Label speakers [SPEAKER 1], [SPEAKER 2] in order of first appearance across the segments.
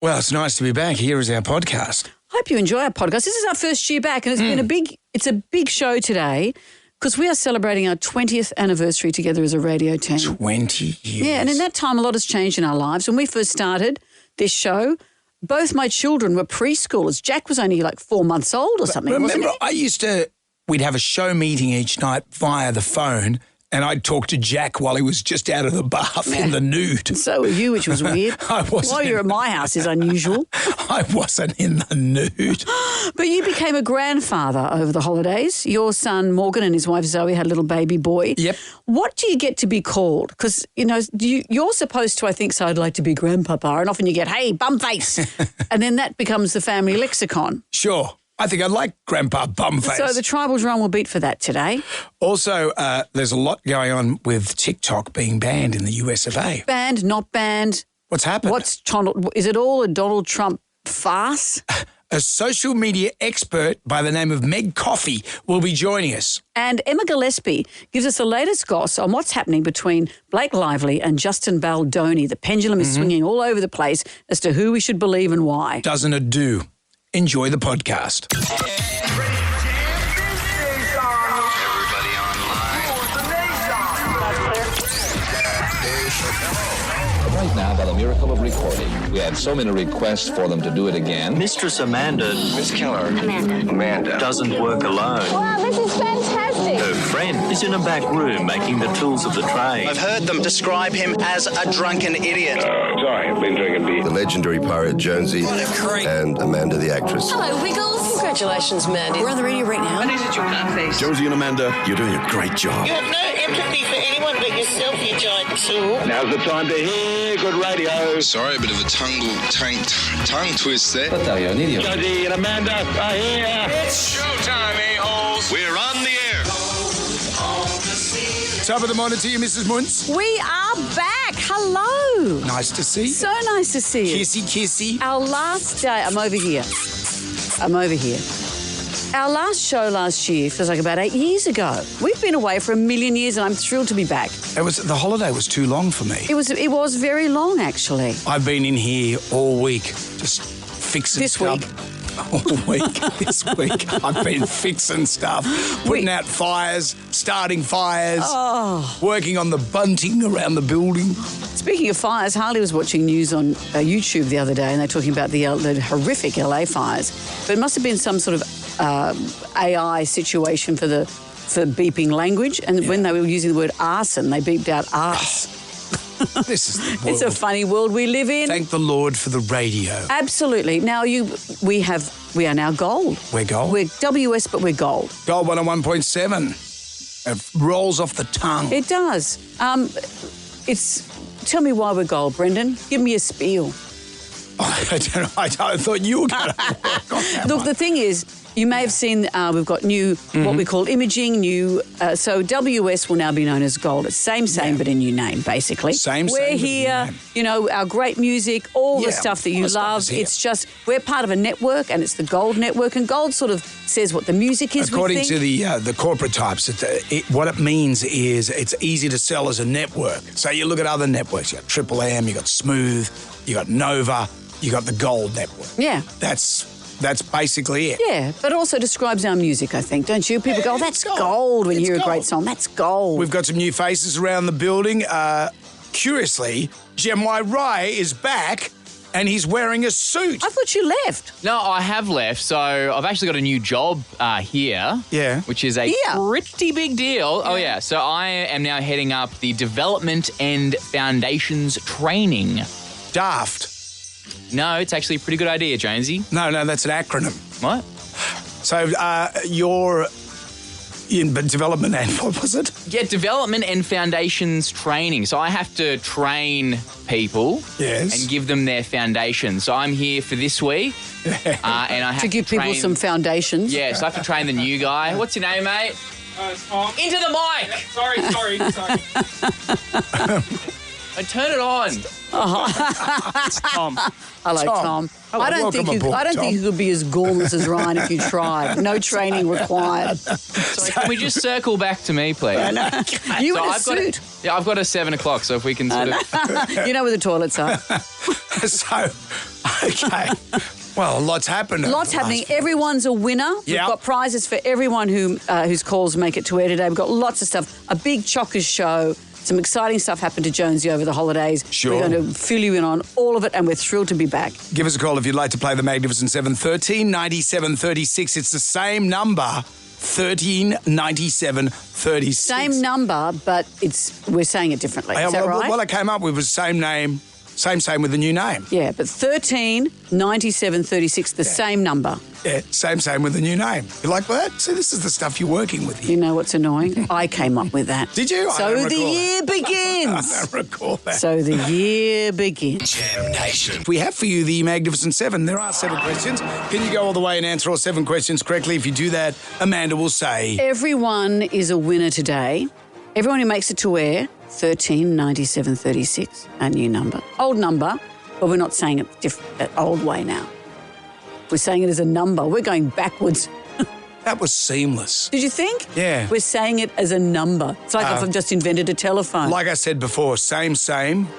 [SPEAKER 1] Well, it's nice to be back. Here is our podcast.
[SPEAKER 2] Hope you enjoy our podcast. This is our first year back, and it's a big show today because we are celebrating our 20th anniversary together as a radio team.
[SPEAKER 1] 20 years.
[SPEAKER 2] Yeah, and in that time, a lot has changed in our lives. When we first started this show, both my children were preschoolers. Jack was only like 4 months old or something, wasn't he?
[SPEAKER 1] We'd have a show meeting each night via the phone, and I'd talk to Jack while he was just out of the bath in the nude.
[SPEAKER 2] So were you, which was weird.
[SPEAKER 1] I wasn't.
[SPEAKER 2] While you're at my house is unusual.
[SPEAKER 1] I wasn't in the nude.
[SPEAKER 2] But you became a grandfather over the holidays. Your son, Morgan, and his wife, Zoe, had a little baby boy.
[SPEAKER 1] Yep.
[SPEAKER 2] What do you get to be called? Because, you're supposed to, I think, say, I'd like to be grandpapa, and often you get, hey, bumface. And then that becomes the family lexicon.
[SPEAKER 1] Sure. I think I'd like Grandpa Bumface.
[SPEAKER 2] So the tribal drum will beat for that today.
[SPEAKER 1] Also, there's a lot going on with TikTok being banned in the US of A.
[SPEAKER 2] Banned, not banned.
[SPEAKER 1] What's happened?
[SPEAKER 2] Is it all a Donald Trump farce?
[SPEAKER 1] A social media expert by the name of Meg Coffey will be joining us.
[SPEAKER 2] And Emma Gillespie gives us the latest goss on what's happening between Blake Lively and Justin Baldoni. The pendulum is swinging all over the place as to who we should believe and why.
[SPEAKER 1] Doesn't it do? Enjoy the podcast.
[SPEAKER 3] Everybody online.
[SPEAKER 4] Right now, by the miracle of recording, we had so many requests for them to do it again.
[SPEAKER 5] Mistress Amanda,
[SPEAKER 3] Miss Keller. Amanda.
[SPEAKER 5] doesn't work alone.
[SPEAKER 6] Wow, this is fantastic.
[SPEAKER 5] Her friend is in a back room making the tools of the trade.
[SPEAKER 7] I've heard them describe him as a drunken idiot.
[SPEAKER 3] Sorry, I've been drinking beer.
[SPEAKER 8] The legendary pirate Jonesy and Amanda the actress.
[SPEAKER 6] Hello, Wiggles. Congratulations, Mandy. We're on the radio right now.
[SPEAKER 7] What is it, you nutface?
[SPEAKER 8] Jonesy and Amanda, you're doing a great job.
[SPEAKER 9] You have no empathy for anyone but yourself, you giant tool.
[SPEAKER 3] Now's the time to hear good radio.
[SPEAKER 10] Sorry, a bit of a tongue twist there.
[SPEAKER 4] But you're an idiot.
[SPEAKER 3] Jonesy and Amanda are here.
[SPEAKER 10] It's showtime, a-holes. We're on the air.
[SPEAKER 1] Top of the morning to you, Mrs. Muntz.
[SPEAKER 2] We are back. Hello.
[SPEAKER 1] Nice to see you.
[SPEAKER 2] So nice to see you.
[SPEAKER 1] Kissy, kissy.
[SPEAKER 2] Our last day, I'm over here. Our last show last year feels like about 8 years ago. We've been away for a million years and I'm thrilled to be back.
[SPEAKER 1] The holiday was too long for me.
[SPEAKER 2] It was very long, actually.
[SPEAKER 1] I've been in here all week, just fixing stuff. This week, I've been fixing stuff, putting out fires, starting fires, working on the bunting around the building.
[SPEAKER 2] Speaking of fires, Harley was watching news on YouTube the other day and they're talking about the horrific LA fires. But it must have been some sort of AI situation for beeping language. And when they were using the word arson, they beeped out arse.
[SPEAKER 1] This is the world.
[SPEAKER 2] It's a funny world we live in.
[SPEAKER 1] Thank the Lord for the radio.
[SPEAKER 2] Absolutely. Now we are now gold.
[SPEAKER 1] We're gold.
[SPEAKER 2] We're WS, but we're gold.
[SPEAKER 1] Gold 101.7. It rolls off the tongue.
[SPEAKER 2] It does. Tell me why we're gold, Brendan. Give me a spiel.
[SPEAKER 1] I don't know. I thought you were going to work on that.
[SPEAKER 2] Look, the thing is, you may have seen we've got new, what we call imaging, so WS will now be known as Gold. It's same, but a new name, basically. We're here, our great music, all the stuff that you love. It's just, we're part of a network and it's the Gold Network, and Gold sort of says what the music is.
[SPEAKER 1] According to the corporate types, what it means is it's easy to sell as a network. So you look at other networks, you got Triple M, you got Smooth, you got Nova, you got the Gold Network. Yeah. That's basically it.
[SPEAKER 2] Yeah, but it also describes our music, I think, don't you? People go, oh, that's gold when you hear a great song. That's gold.
[SPEAKER 1] We've got some new faces around the building. Curiously, Jem Rai is back and he's wearing a suit.
[SPEAKER 2] I thought you left.
[SPEAKER 11] No, I have left. So I've actually got a new job here.
[SPEAKER 1] Yeah.
[SPEAKER 11] Which is a pretty big deal. Yeah. Oh, yeah. So I am now heading up the Development and Foundations Training.
[SPEAKER 1] Daft.
[SPEAKER 11] No, it's actually a pretty good idea, Jonesy.
[SPEAKER 1] No, that's an acronym.
[SPEAKER 11] What?
[SPEAKER 1] So you're in development and what was it?
[SPEAKER 11] Yeah, Development and Foundations Training. So I have to train people and give them their foundations. So I'm here for this week. And I have
[SPEAKER 2] to give people some foundations.
[SPEAKER 11] Yeah, so I have to train the new guy. What's your name, mate?
[SPEAKER 12] It's Tom.
[SPEAKER 11] Into the mic!
[SPEAKER 12] Yeah, sorry.
[SPEAKER 11] Turn it on.
[SPEAKER 1] It's Tom.
[SPEAKER 2] Hello, Tom.
[SPEAKER 1] Hello,
[SPEAKER 2] I don't think you could be as gormless as Ryan if you tried. No training required.
[SPEAKER 11] Sorry, can we just circle back to me, please?
[SPEAKER 2] You in a suit.
[SPEAKER 11] I've got a 7 o'clock, so if we can sort of...
[SPEAKER 2] You know where the toilets are.
[SPEAKER 1] Okay. Well, lots happened.
[SPEAKER 2] Lots happening. Everyone's a winner. We've got prizes for everyone whose calls make it to air today. We've got lots of stuff. A big chockers show. Some exciting stuff happened to Jonesy over the holidays.
[SPEAKER 1] Sure.
[SPEAKER 2] We're going to fill you in on all of it, and we're thrilled to be back.
[SPEAKER 1] Give us a call if you'd like to play the Magnificent 7. 13 97 36. It's the same number. 13 97 36.
[SPEAKER 2] Same number, but we're saying it differently. Is that right?
[SPEAKER 1] What I came up with was same name, same with the new name.
[SPEAKER 2] Yeah, but 13 97 36, the same number.
[SPEAKER 1] Yeah, same with the new name. You like that? See, this is the stuff you're working with here.
[SPEAKER 2] You know what's annoying? I came up with that.
[SPEAKER 1] Did you?
[SPEAKER 2] So the year begins.
[SPEAKER 1] I don't recall that.
[SPEAKER 2] So the year begins.
[SPEAKER 1] Jam Nation. We have for you the Magnificent 7. There are 7 questions. Can you go all the way and answer all 7 questions correctly? If you do that, Amanda will say...
[SPEAKER 2] Everyone is a winner today. Everyone who makes it to air, 13 97 36, a new number. Old number, but we're not saying it that old way now. We're saying it as a number. We're going backwards.
[SPEAKER 1] That was seamless.
[SPEAKER 2] Did you think?
[SPEAKER 1] Yeah.
[SPEAKER 2] We're saying it as a number. It's like if I've just invented a telephone.
[SPEAKER 1] Like I said before, same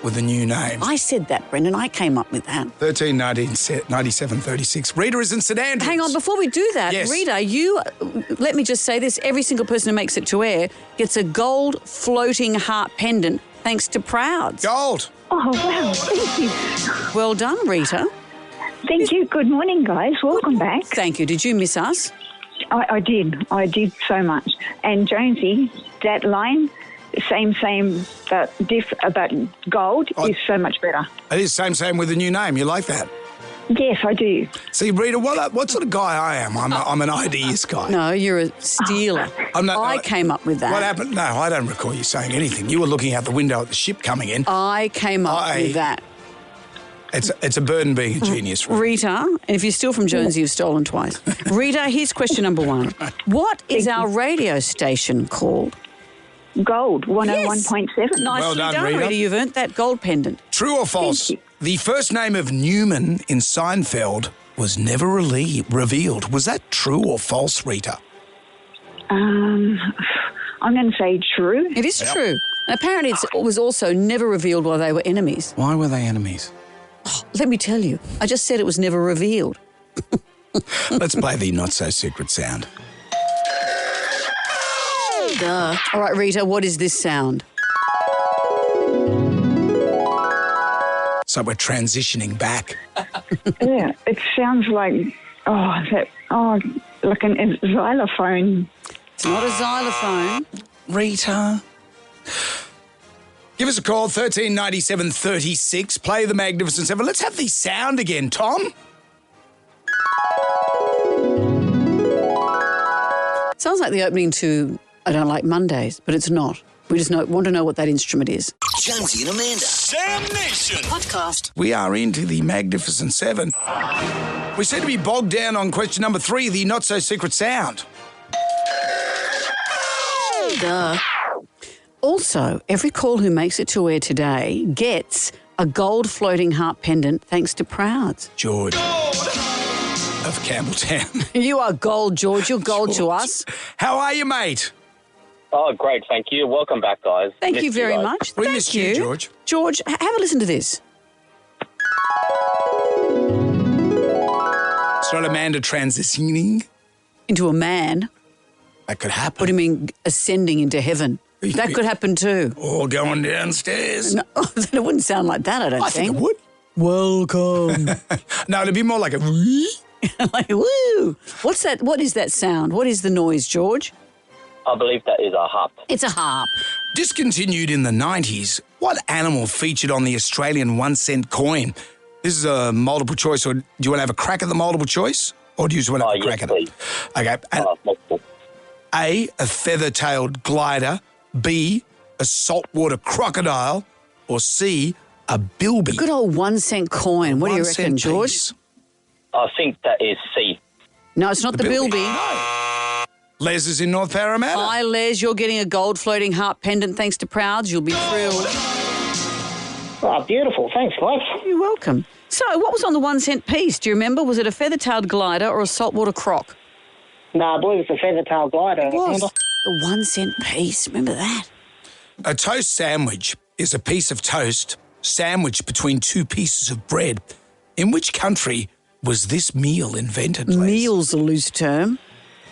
[SPEAKER 1] with a new name.
[SPEAKER 2] I said that, Brendan. I came up with that.
[SPEAKER 1] 13 97 36. Rita is in St Andrews.
[SPEAKER 2] Hang on, before we do that,
[SPEAKER 1] yes.
[SPEAKER 2] Rita, let me just say this. Every single person who makes it to air gets a gold floating heart pendant thanks to Prouds.
[SPEAKER 1] Gold.
[SPEAKER 12] Oh, wow. Thank you.
[SPEAKER 2] Well done, Rita.
[SPEAKER 12] Thank you. Good morning, guys. Welcome back.
[SPEAKER 2] Thank you. Did you miss us?
[SPEAKER 12] I did. I did so much. And Jonesy, that line, same, but about gold is so much better.
[SPEAKER 1] It is same with the new name. You like that?
[SPEAKER 12] Yes, I do.
[SPEAKER 1] See, Rita, what sort of guy I am? I'm an ideas guy.
[SPEAKER 2] No, you're a stealer. I came up with that.
[SPEAKER 1] What happened? No, I don't recall you saying anything. You were looking out the window at the ship coming in.
[SPEAKER 2] I came up with that.
[SPEAKER 1] It's a burden being a genius.
[SPEAKER 2] Rita, and if you're still from Jonesy, you've stolen twice. Rita, here's question number 1. What is our radio station called?
[SPEAKER 12] Gold, 101.7.
[SPEAKER 2] Nicely
[SPEAKER 1] well done,
[SPEAKER 2] Rita. You've earned that gold pendant.
[SPEAKER 1] True or false? The first name of Newman in Seinfeld was never revealed. Was that true or false, Rita?
[SPEAKER 12] I'm going to say true.
[SPEAKER 2] It is true. And apparently it was also never revealed why they were enemies.
[SPEAKER 1] Why were they enemies?
[SPEAKER 2] Oh, let me tell you. I just said it was never revealed.
[SPEAKER 1] Let's play the not-so-secret sound.
[SPEAKER 2] Duh. All right, Rita, what is this sound?
[SPEAKER 1] So we're transitioning back.
[SPEAKER 12] Yeah, it sounds like, like a xylophone.
[SPEAKER 2] It's not a xylophone.
[SPEAKER 1] Rita. Give us a call, 13 97 36. Play the Magnificent 7. Let's have the sound again, Tom.
[SPEAKER 2] Sounds like the opening to I Don't Like Mondays, but it's not. We just want to know what that instrument is.
[SPEAKER 13] Jonesy and Amanda. Jam Nation. Podcast.
[SPEAKER 1] We are into the Magnificent 7. We seem to be bogged down on question number 3, the not-so-secret sound.
[SPEAKER 2] Duh. Also, every call who makes it to air today gets a gold floating heart pendant thanks to Prouds.
[SPEAKER 1] George of Campbelltown.
[SPEAKER 2] You are gold, George. You're gold to us.
[SPEAKER 1] How are you, mate?
[SPEAKER 14] Oh, great, thank you. Welcome back, guys.
[SPEAKER 2] Thank you very much.
[SPEAKER 1] We missed you, George.
[SPEAKER 2] George, have a listen to this.
[SPEAKER 1] It's not Amanda transitioning
[SPEAKER 2] into a man.
[SPEAKER 1] That could happen.
[SPEAKER 2] What do you mean ascending into heaven? That could happen too.
[SPEAKER 1] Or going downstairs.
[SPEAKER 2] No, it wouldn't sound like that, I don't think.
[SPEAKER 1] I think it would.
[SPEAKER 2] Welcome.
[SPEAKER 1] No, it'd be more like a...
[SPEAKER 2] like, woo. What's that? What is that sound? What is the noise, George?
[SPEAKER 14] I believe that is a harp.
[SPEAKER 2] It's a harp.
[SPEAKER 1] Discontinued in the 90s, what animal featured on the Australian 1-cent coin? This is a multiple choice, or do you want to have a crack at the multiple choice? Or do you just want to have a crack at it? Okay. A feather-tailed glider, B, a saltwater crocodile, or C, a bilby?
[SPEAKER 2] A good old 1-cent coin. What do you reckon, George?
[SPEAKER 14] Piece. I think that is C.
[SPEAKER 2] No, it's not the bilby.
[SPEAKER 1] No. Les is in North Parramatta.
[SPEAKER 2] Hi, Les. You're getting a gold floating heart pendant thanks to Prouds. You'll be thrilled.
[SPEAKER 9] Oh, beautiful. Thanks, Mike.
[SPEAKER 2] You're welcome. So, what was on the 1 cent piece? Do you remember? Was it a feather-tailed glider or a saltwater croc?
[SPEAKER 9] No, I believe it's a feather-tailed glider.
[SPEAKER 2] It was. The 1 cent piece. Remember that?
[SPEAKER 1] A toast sandwich is a piece of toast sandwiched between two pieces of bread. In which country was this meal invented, Les?
[SPEAKER 2] Meal's a loose term.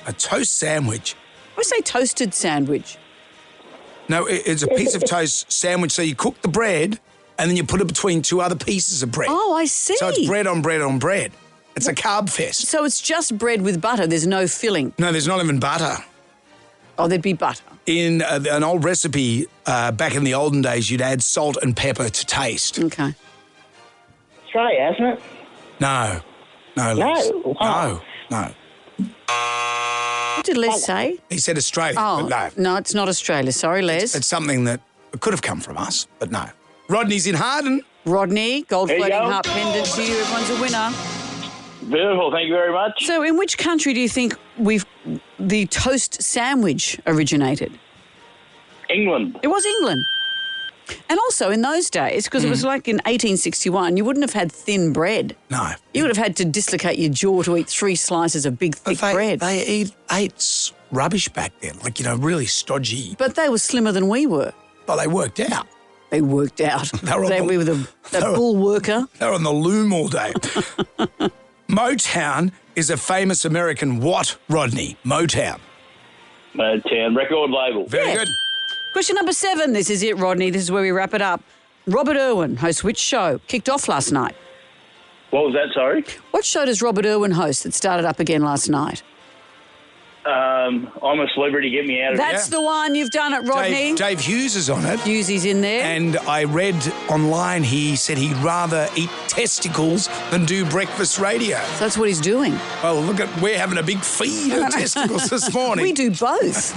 [SPEAKER 1] A toast sandwich.
[SPEAKER 2] I say toasted sandwich.
[SPEAKER 1] No, it's a piece of toast sandwich. So you cook the bread and then you put it between two other pieces of bread.
[SPEAKER 2] Oh, I see.
[SPEAKER 1] So it's bread on bread on bread. It's a carb fest.
[SPEAKER 2] So it's just bread with butter. There's no filling.
[SPEAKER 1] No, there's not even butter.
[SPEAKER 2] Oh, there'd be butter.
[SPEAKER 1] In an old recipe, back in the olden days, you'd add salt and pepper to taste.
[SPEAKER 2] Okay.
[SPEAKER 9] Australia, hasn't it?
[SPEAKER 1] No. No, Les.
[SPEAKER 9] Oh.
[SPEAKER 1] No.
[SPEAKER 2] What did Les say?
[SPEAKER 1] He said Australia,
[SPEAKER 2] Oh,
[SPEAKER 1] but no.
[SPEAKER 2] no, it's not Australia. Sorry, Les.
[SPEAKER 1] It's something that could have come from us, but no. Rodney's in Harden.
[SPEAKER 2] Rodney, gold
[SPEAKER 15] There you
[SPEAKER 2] floating
[SPEAKER 15] go.
[SPEAKER 2] heart pendant to you. Everyone's a winner.
[SPEAKER 15] Beautiful, thank you very much.
[SPEAKER 2] So in which country do you think the toast sandwich originated?
[SPEAKER 15] England.
[SPEAKER 2] It was England. And also in those days, because it was like in 1861, you wouldn't have had thin bread.
[SPEAKER 1] No.
[SPEAKER 2] You would have had to dislocate your jaw to eat 3 slices of big, thick bread.
[SPEAKER 1] They ate rubbish back then, like, really stodgy.
[SPEAKER 2] But they were slimmer than we were.
[SPEAKER 1] But they worked out.
[SPEAKER 2] They worked out. We were the bull worker.
[SPEAKER 1] They were on the loom all day. Motown is a famous American what, Rodney? Motown.
[SPEAKER 15] Motown record label.
[SPEAKER 1] Very good.
[SPEAKER 2] Question number 7. This is it, Rodney. This is where we wrap it up. Robert Irwin hosts which show? Kicked off last night.
[SPEAKER 15] What was that, sorry?
[SPEAKER 2] What show does Robert Irwin host that started up again last night?
[SPEAKER 15] I'm a Celebrity, Get Me Out of Here.
[SPEAKER 2] That's the one. You've done it, Rodney.
[SPEAKER 1] Dave Hughes is on it.
[SPEAKER 2] Hughesy's in there.
[SPEAKER 1] And I read online he said he'd rather eat testicles than do breakfast radio.
[SPEAKER 2] So that's what he's doing.
[SPEAKER 1] Well, we're having a big feed of testicles this morning.
[SPEAKER 2] We do both.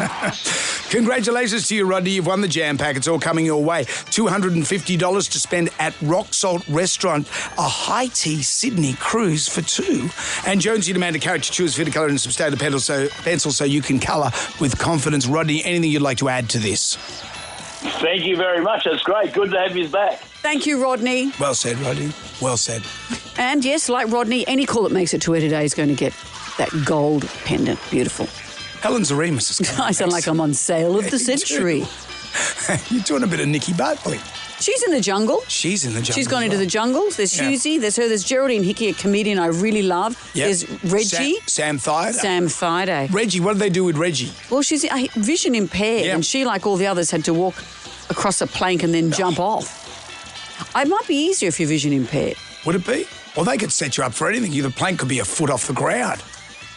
[SPEAKER 1] Congratulations to you, Rodney. You've won the jam pack. It's all coming your way. $250 to spend at Rock Salt Restaurant, a high tea Sydney cruise for 2. And Jonesy Amanda character choose fit colour and some standard pencil so you can colour with confidence. Rodney, anything you'd like to add to this?
[SPEAKER 15] Thank you very much. That's great. Good to have you back.
[SPEAKER 2] Thank you, Rodney.
[SPEAKER 1] Well said, Rodney. Well said.
[SPEAKER 2] And yes, like Rodney, any call that makes it to air today is going to get that gold pendant. Beautiful.
[SPEAKER 1] Helen Zaremus is coming.
[SPEAKER 2] I sound like I'm on sale of the century.
[SPEAKER 1] You're doing a bit of Nicky Buckley.
[SPEAKER 2] She's in the jungle.
[SPEAKER 1] She's in the jungle.
[SPEAKER 2] She's gone into the jungles. There's Hughesy. There's her. There's Geraldine Hickey, a comedian I really love.
[SPEAKER 1] Yep.
[SPEAKER 2] There's Reggie.
[SPEAKER 1] Sam Thaiday.
[SPEAKER 2] Sam Thaiday.
[SPEAKER 1] Reggie, what did they do with Reggie?
[SPEAKER 2] Well, she's vision impaired, and she, like all the others, had to walk across a plank and then jump off. It might be easier if you're vision impaired.
[SPEAKER 1] Would it be? Well, they could set you up for anything. The plank could be a foot off the ground.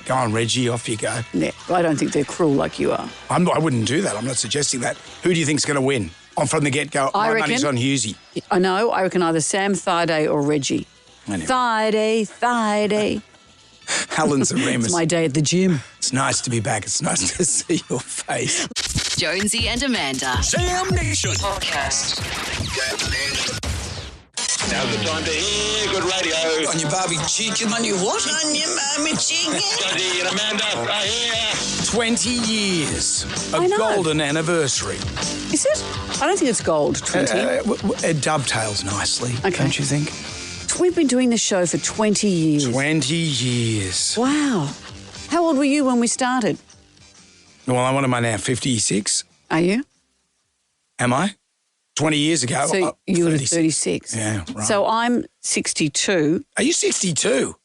[SPEAKER 1] Go on, Reggie, off you go.
[SPEAKER 2] Yeah, I don't think they're cruel like you are.
[SPEAKER 1] I wouldn't do that. I'm not suggesting that. Who do you think's going to win? On from the get-go,
[SPEAKER 2] I
[SPEAKER 1] my
[SPEAKER 2] reckon,
[SPEAKER 1] money's on Hughesy.
[SPEAKER 2] I know. I reckon either Sam Thaiday or Reggie.
[SPEAKER 1] Anyway.
[SPEAKER 2] Thaiday.
[SPEAKER 1] Helen's a Remus.
[SPEAKER 2] It's my day at the gym.
[SPEAKER 1] It's nice to be back. It's nice to see your face.
[SPEAKER 13] Jonesy and Amanda.
[SPEAKER 10] Jam Nation
[SPEAKER 13] Podcast.
[SPEAKER 3] Now's the time to hear good radio.
[SPEAKER 1] On your Barbie chicken.
[SPEAKER 6] On your what? On your mommy chicken.
[SPEAKER 3] Jonesy and Amanda are here.
[SPEAKER 1] 20 years of
[SPEAKER 2] I know.
[SPEAKER 1] golden anniversary.
[SPEAKER 2] Is it? I don't think it's gold, 20.
[SPEAKER 1] It dovetails nicely, don't you think?
[SPEAKER 2] We've been doing this show for 20 years.
[SPEAKER 1] 20 years.
[SPEAKER 2] Wow. How old were you when we started?
[SPEAKER 1] Well, what am I now, 56?
[SPEAKER 2] Are you?
[SPEAKER 1] Am I? 20 years ago.
[SPEAKER 2] So you were 36.
[SPEAKER 1] Yeah, right.
[SPEAKER 2] So I'm 62.
[SPEAKER 1] Are you 62?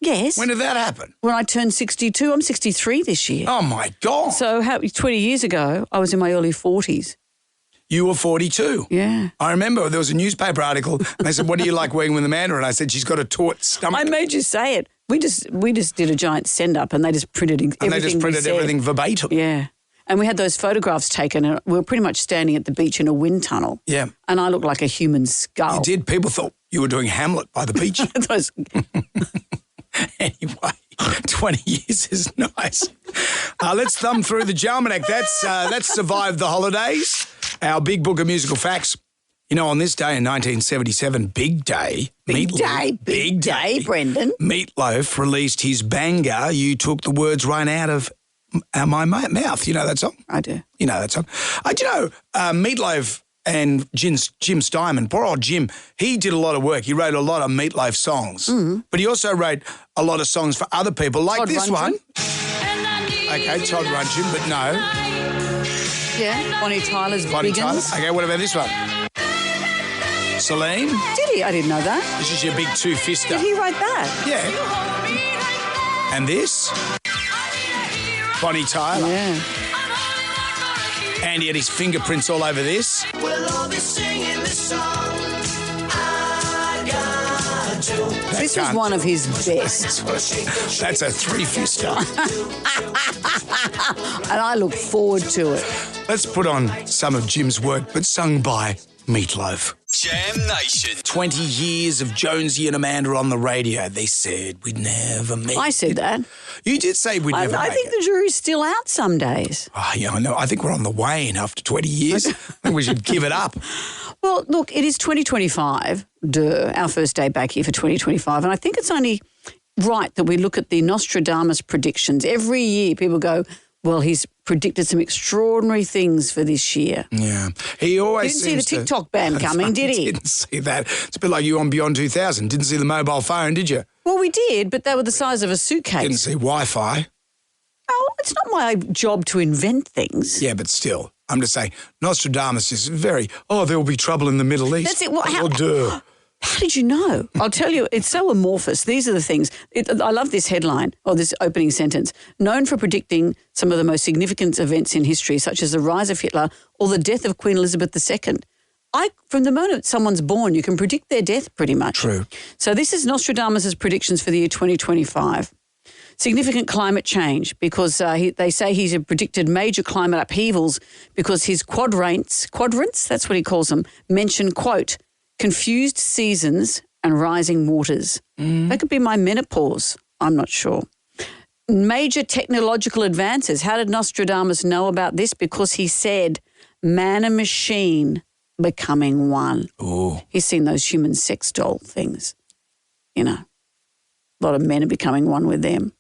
[SPEAKER 2] Yes.
[SPEAKER 1] When did that happen?
[SPEAKER 2] When I turned 62. I'm 63 this year.
[SPEAKER 1] Oh, my God.
[SPEAKER 2] So 20 years ago, I was in my early 40s.
[SPEAKER 1] You were 42.
[SPEAKER 2] Yeah.
[SPEAKER 1] I remember there was a newspaper article and they said, what do you like working with Amanda? And I said, she's got a taut stomach.
[SPEAKER 2] I made you say it. We just did a giant send-up and they just printed everything.
[SPEAKER 1] And they just printed everything verbatim.
[SPEAKER 2] Yeah. And we had those photographs taken and we were pretty much standing at the beach in a wind tunnel.
[SPEAKER 1] Yeah.
[SPEAKER 2] And I looked like a human skull.
[SPEAKER 1] You did. People thought you were doing Hamlet by the beach. Anyway, 20 years is nice. Let's thumb through the Jalmanac. That's survived the holidays. Our big book of musical facts. You know, on this day in 1977, big day,
[SPEAKER 2] big day, Brendan.
[SPEAKER 1] Meatloaf released his banger, You Took the Words Right Out of My Mouth. You know that song?
[SPEAKER 2] I do.
[SPEAKER 1] You know that song? Do you know, Meatloaf And Jim Steinman, poor old Jim, he did a lot of work. He wrote a lot of Meatloaf songs. But he also wrote a lot of songs for other people, like
[SPEAKER 2] Todd
[SPEAKER 1] this
[SPEAKER 2] Rundgren.
[SPEAKER 1] one. Okay, Todd Rundgren, but no.
[SPEAKER 2] Yeah, Bonnie Tyler's
[SPEAKER 1] Bonnie
[SPEAKER 2] Biggins.
[SPEAKER 1] Tyler. Okay, what about this one? Celine.
[SPEAKER 2] Did he? I didn't know that.
[SPEAKER 1] This is your big two-fister.
[SPEAKER 2] Did he write that?
[SPEAKER 1] Yeah. And this? Bonnie Tyler.
[SPEAKER 2] Yeah.
[SPEAKER 1] And he had his fingerprints all over this.
[SPEAKER 13] We'll all be singing this song.
[SPEAKER 2] This was one of his best.
[SPEAKER 1] That's a three-fister.
[SPEAKER 2] And I look forward to it.
[SPEAKER 1] Let's put on some of Jim's work, but sung by Meatloaf.
[SPEAKER 13] Jam Nation.
[SPEAKER 1] 20 years of Jonesy and Amanda on the radio. They said we'd never make
[SPEAKER 2] I said that.
[SPEAKER 1] You did say we'd never
[SPEAKER 2] I
[SPEAKER 1] make
[SPEAKER 2] think
[SPEAKER 1] it.
[SPEAKER 2] the jury's still out some days.
[SPEAKER 1] Oh, yeah, I know. I think we're on the wane after 20 years. I think we should give it up.
[SPEAKER 2] Well, look, it is 2025, our first day back here for 2025, and I think it's only right that we look at the Nostradamus predictions. Every year people go, well, he's predicted some extraordinary things for this year.
[SPEAKER 1] Yeah. He always
[SPEAKER 2] Didn't see the TikTok ban coming, did he?
[SPEAKER 1] Didn't see that. It's a bit like you on Beyond 2000. Didn't see the mobile phone, did you?
[SPEAKER 2] Well, we did, but they were the size of a suitcase.
[SPEAKER 1] Didn't see Wi-Fi.
[SPEAKER 2] Oh, it's not my job to invent things.
[SPEAKER 1] Yeah, but still, I'm just saying, Nostradamus is very, there will be trouble in the Middle East.
[SPEAKER 2] That's it. Well, how did you know? I'll tell you, it's so amorphous. These are the things. I love this headline, or this opening sentence. Known for predicting some of the most significant events in history, such as the rise of Hitler or the death of Queen Elizabeth II. From the moment someone's born, you can predict their death pretty much.
[SPEAKER 1] True.
[SPEAKER 2] So this is Nostradamus' predictions for the year 2025. Significant climate change, because they say he's predicted major climate upheavals because his quadrants, that's what he calls them, mention, quote, confused seasons and rising waters. That could be my menopause. I'm not sure. Major technological advances. How did Nostradamus know about this? Because he said man and machine becoming one.
[SPEAKER 1] Ooh.
[SPEAKER 2] He's seen those human sex doll things. You know, a lot of men are becoming one with them.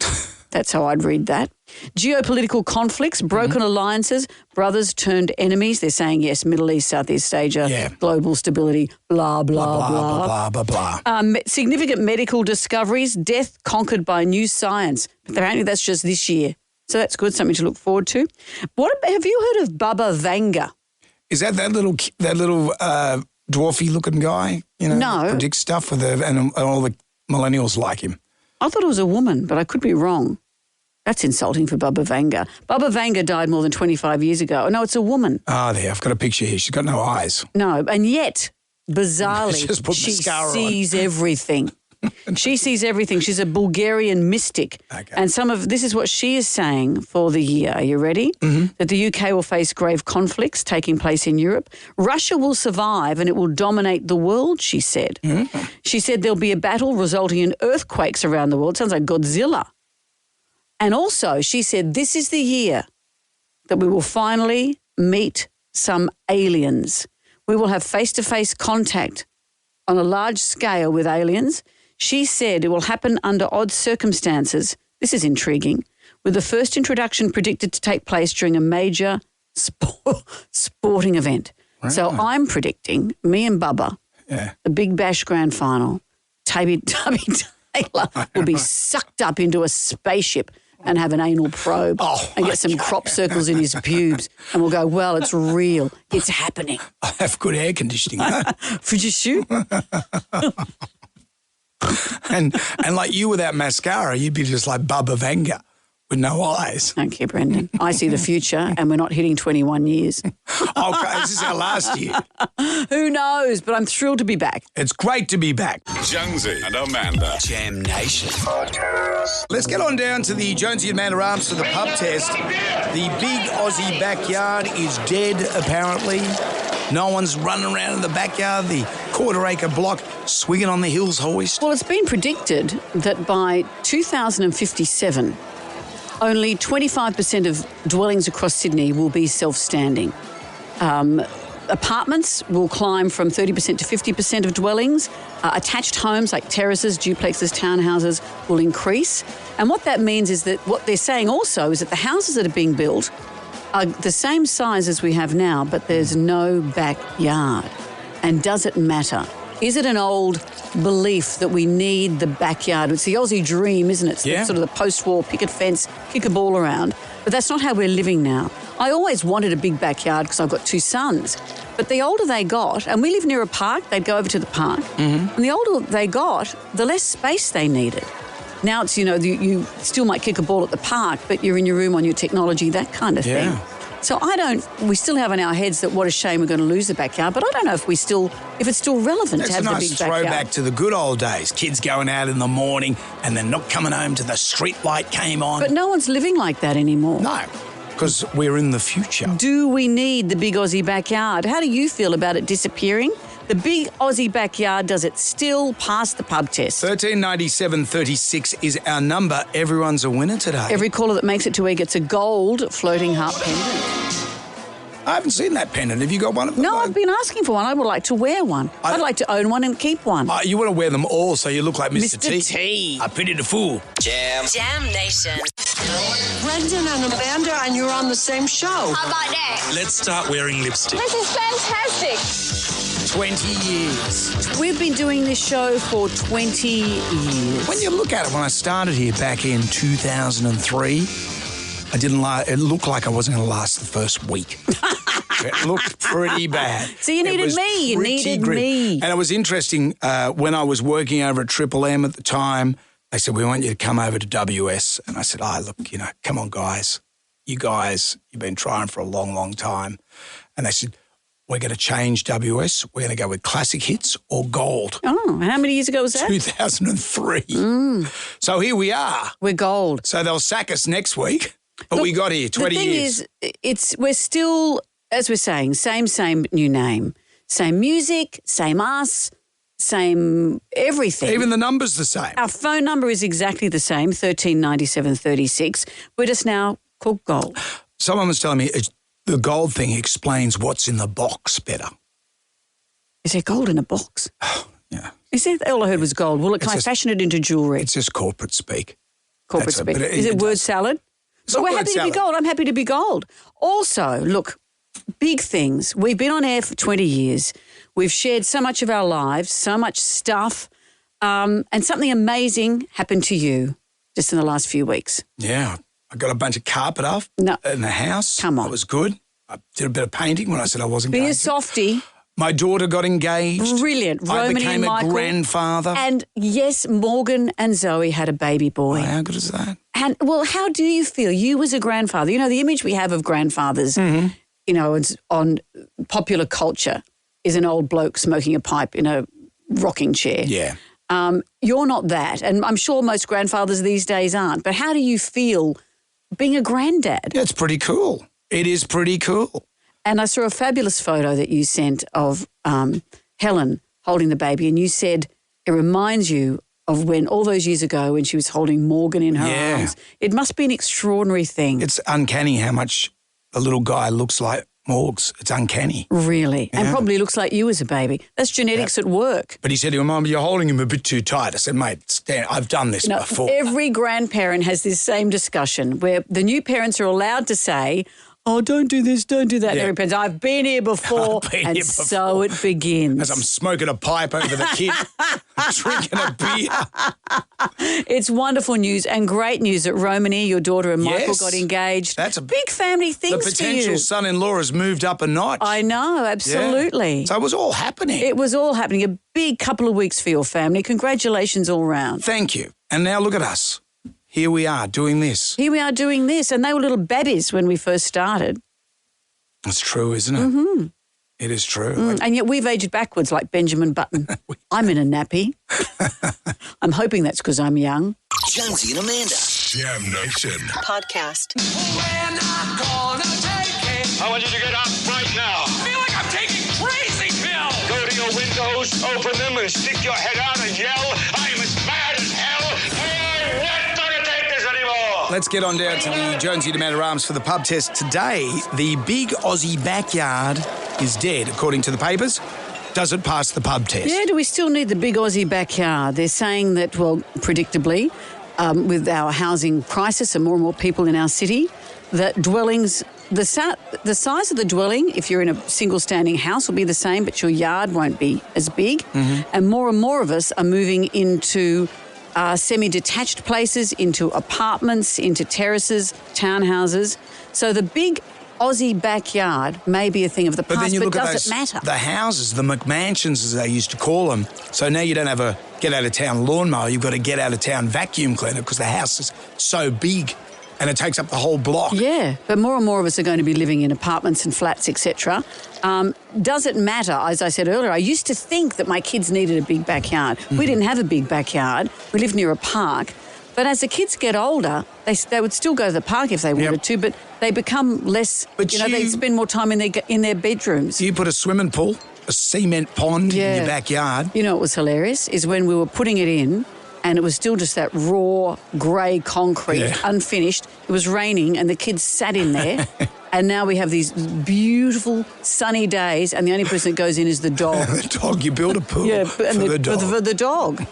[SPEAKER 2] That's how I'd read that. Geopolitical conflicts, broken alliances, brothers turned enemies. They're saying, yes, Middle East, Southeast Asia, global stability, blah, blah, blah.
[SPEAKER 1] Blah, blah, blah.
[SPEAKER 2] Significant medical discoveries, death conquered by new science. But apparently that's just this year. So that's good, something to look forward to. Have you heard of Baba Vanga?
[SPEAKER 1] Is that little dwarfy-looking guy? You know,
[SPEAKER 2] no.
[SPEAKER 1] Predicts stuff and all the millennials like him.
[SPEAKER 2] I thought it was a woman, but I could be wrong. That's insulting for Baba Vanga. Baba Vanga died more than 25 years ago. Oh, no, it's a woman.
[SPEAKER 1] Ah, there. I've got a picture here. She's got no eyes.
[SPEAKER 2] No, and yet, bizarrely,
[SPEAKER 1] Just put
[SPEAKER 2] she
[SPEAKER 1] mascara on.
[SPEAKER 2] sees everything. She sees everything. She's a Bulgarian mystic.
[SPEAKER 1] Okay.
[SPEAKER 2] And this is what she is saying for the year. Are you ready? Mm-hmm. That the UK will face grave conflicts taking place in Europe. Russia will survive and it will dominate the world, she said. Mm-hmm. She said there'll be a battle resulting in earthquakes around the world. Sounds like Godzilla. And also, she said, this is the year that we will finally meet some aliens. We will have face-to-face contact on a large scale with aliens. She said it will happen under odd circumstances. This is intriguing. With the first introduction predicted to take place during a major sporting event. Right. So I'm predicting, me and Bubba, the Big Bash Grand Final, Tubby Taylor will be sucked up into a spaceship and have an anal probe and get some crop circles in his pubes. And we'll go, well, it's real. It's happening.
[SPEAKER 1] I have good air conditioning. Huh?
[SPEAKER 2] For your shoe?
[SPEAKER 1] and like you without mascara, you'd be just like Baba Vanga with no eyes.
[SPEAKER 2] Thank you, Brendan. I see the future and we're not hitting 21 years.
[SPEAKER 1] Okay, this is our last year.
[SPEAKER 2] Who knows? But I'm thrilled to be back.
[SPEAKER 1] It's great to be back.
[SPEAKER 13] Jonesy and Amanda. Jam Nation.
[SPEAKER 1] Let's get on down to the Jonesy and Amanda Arms to the pub test. The big Aussie backyard is dead, apparently. No one's running around in the backyard, the quarter-acre block, swinging on the hills hoist.
[SPEAKER 2] Well, it's been predicted that by 2057, only 25% of dwellings across Sydney will be self-standing. Apartments will climb from 30% to 50% of dwellings. Attached homes like terraces, duplexes, townhouses will increase. And what that means is that what they're saying also is that the houses that are being built are the same size as we have now, but there's no backyard. And does it matter? Is it an old belief that we need the backyard? It's the Aussie dream, isn't it? It's sort of the post-war picket fence, kick a ball around. But that's not how we're living now. I always wanted a big backyard because I've got 2 sons. But the older they got, and we live near a park, they'd go over to the park, and the older they got, the less space they needed. Now it's, you still might kick a ball at the park, but you're in your room on your technology, that kind of thing. So we still have in our heads that what a shame we're going to lose the backyard, but I don't know if it's still relevant to have the big backyard.
[SPEAKER 1] It's a nice throwback to the good old days. Kids going out in the morning and then not coming home till the street light came on.
[SPEAKER 2] But no one's living like that anymore.
[SPEAKER 1] No, because we're in the future.
[SPEAKER 2] Do we need the big Aussie backyard? How do you feel about it disappearing? The big Aussie backyard, does it still pass the pub test?
[SPEAKER 1] 139736 is our number. Everyone's a winner today.
[SPEAKER 2] Every caller that makes it to air gets a gold floating heart pendant.
[SPEAKER 1] I haven't seen that pendant. Have you got one of them?
[SPEAKER 2] No, I've been asking for one. I would like to wear one. I'd like to own one and keep one.
[SPEAKER 1] You want to wear them all so you look like Mr.
[SPEAKER 2] Mr. T.
[SPEAKER 1] I pity the fool.
[SPEAKER 13] Jam
[SPEAKER 16] Nation.
[SPEAKER 13] Brendan and Amanda, and you're on the same show.
[SPEAKER 16] How about that?
[SPEAKER 10] Let's start wearing lipstick.
[SPEAKER 16] This is fantastic.
[SPEAKER 1] 20 years.
[SPEAKER 2] We've been doing this show for 20 years.
[SPEAKER 1] When you look at it, when I started here back in 2003, it looked like I wasn't going to last the first week. It looked pretty bad.
[SPEAKER 2] So you needed me. You needed me.
[SPEAKER 1] And it was interesting, when I was working over at Triple M at the time, they said, we want you to come over to WS. And I said, look, come on, guys. You've been trying for a long, long time. And they said, we're going to change WS. We're going to go with classic hits or gold.
[SPEAKER 2] Oh, how many years ago was that?
[SPEAKER 1] 2003. So here we are.
[SPEAKER 2] We're gold.
[SPEAKER 1] So they'll sack us next week. But we got here 20 years.
[SPEAKER 2] The thing is, we're still, as we're saying, same, new name. Same music, same us, same everything.
[SPEAKER 1] Even the number's the same.
[SPEAKER 2] Our phone number is exactly the same, 139736. We're just now called gold.
[SPEAKER 1] Someone was telling me the gold thing explains what's in the box better.
[SPEAKER 2] Is there gold in a box?
[SPEAKER 1] Yeah.
[SPEAKER 2] Is that all I heard was gold? Well, can I fashion it into jewellery?
[SPEAKER 1] It's just corporate speak.
[SPEAKER 2] Corporate speak. Is it word salad? So we're happy to be gold. I'm happy to be gold. Also, look, big things. We've been on air for 20 years. We've shared so much of our lives, so much stuff, and something amazing happened to you just in the last few weeks.
[SPEAKER 1] Yeah. I got a bunch of carpet off in the house.
[SPEAKER 2] Come on.
[SPEAKER 1] It was good. I did a bit of painting when I said I wasn't going to.
[SPEAKER 2] Be a softie.
[SPEAKER 1] My daughter got engaged.
[SPEAKER 2] Brilliant.
[SPEAKER 1] I
[SPEAKER 2] Romany
[SPEAKER 1] became
[SPEAKER 2] and Michael.
[SPEAKER 1] a grandfather.
[SPEAKER 2] And yes, Morgan and Zoe had a baby boy.
[SPEAKER 1] Oh, how good is that?
[SPEAKER 2] And, well, how do you feel? You as a grandfather, the image we have of grandfathers, it's on popular culture is an old bloke smoking a pipe in a rocking chair.
[SPEAKER 1] Yeah.
[SPEAKER 2] You're not that. And I'm sure most grandfathers these days aren't. But how do you feel being a granddad?
[SPEAKER 1] Yeah, it's pretty cool. It is pretty cool.
[SPEAKER 2] And I saw a fabulous photo that you sent of Helen holding the baby, and you said it reminds you of when all those years ago when she was holding Morgan in her arms. It must be an extraordinary thing.
[SPEAKER 1] It's uncanny how much the little guy looks like Morgs. It's uncanny.
[SPEAKER 2] Really?
[SPEAKER 1] Yeah.
[SPEAKER 2] And probably looks like you as a baby. That's genetics at work.
[SPEAKER 1] But he said to him, Mum, you're holding him a bit too tight. I said, mate, Stan, I've done this before.
[SPEAKER 2] Every grandparent has this same discussion where the new parents are allowed to say, oh, don't do this, don't do that. Yeah. Every parent, I've been here before, so it begins.
[SPEAKER 1] As I'm smoking a pipe over the kid, drinking a beer.
[SPEAKER 2] It's wonderful news and great news that Romany, your daughter, and Michael got engaged.
[SPEAKER 1] That's a
[SPEAKER 2] big family things for you.
[SPEAKER 1] The potential son-in-law has moved up a notch.
[SPEAKER 2] I know, absolutely.
[SPEAKER 1] Yeah. So it was all happening.
[SPEAKER 2] It was all happening. A big couple of weeks for your family. Congratulations all round.
[SPEAKER 1] Thank you. And now look at us. Here we are doing this.
[SPEAKER 2] Here we are doing this. And they were little babbies when we first started.
[SPEAKER 1] It's true, isn't it?
[SPEAKER 2] Mm-hmm.
[SPEAKER 1] It is true.
[SPEAKER 2] And yet we've aged backwards like Benjamin Button. I'm in a nappy. I'm hoping that's because I'm young.
[SPEAKER 13] Jonesy and Amanda.
[SPEAKER 10] Jam Nation.
[SPEAKER 16] Podcast.
[SPEAKER 3] We're not gonna take it. I want you to get up right now. I feel like I'm taking crazy pills. Go to your windows, open them, and stick your head out and yell, I'm as mad as hell. I'm not gonna take this anymore.
[SPEAKER 1] Let's get on down to the Jonesy Amanda Arms for the pub test. Today, the big Aussie backyard is dead, according to the papers. Does it pass the pub test?
[SPEAKER 2] Yeah, do we still need the big Aussie backyard? They're saying that, well, predictably, with our housing crisis and more people in our city, that dwellings the size of the dwelling, if you're in a single standing house, will be the same, but your yard won't be as big. And more of us are moving into semi-detached places, into apartments, into terraces, townhouses. So the big Aussie backyard may be a thing of the past, but does it matter?
[SPEAKER 1] The houses, the McMansions as they used to call them. So now you don't have a get-out-of-town lawnmower, you've got a get-out-of-town vacuum cleaner because the house is so big and it takes up the whole block.
[SPEAKER 2] Yeah, but more and more of us are going to be living in apartments and flats, etc. Does it matter? As I said earlier, I used to think that my kids needed a big backyard. We didn't have a big backyard. We lived near a park. But as the kids get older, they would still go to the park if they wanted to, but they become less, they spend more time in their bedrooms.
[SPEAKER 1] You put a swimming pool, a cement pond in your backyard.
[SPEAKER 2] You know what was hilarious is when we were putting it in and it was still just that raw, grey concrete, unfinished. It was raining and the kids sat in there and now we have these beautiful sunny days and the only person that goes in is the dog.
[SPEAKER 1] The dog, you build a pool
[SPEAKER 2] for the dog.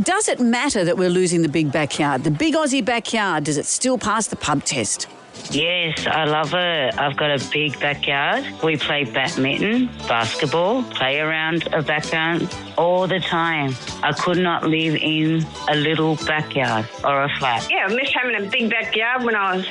[SPEAKER 2] Does it matter that we're losing the big backyard? The big Aussie backyard, does it still pass the pub test?
[SPEAKER 17] Yes, I love it. I've got a big backyard. We play badminton, basketball, play around a backyard all the time. I could not live in a little backyard or a flat.
[SPEAKER 18] Yeah, I miss having a big backyard when I was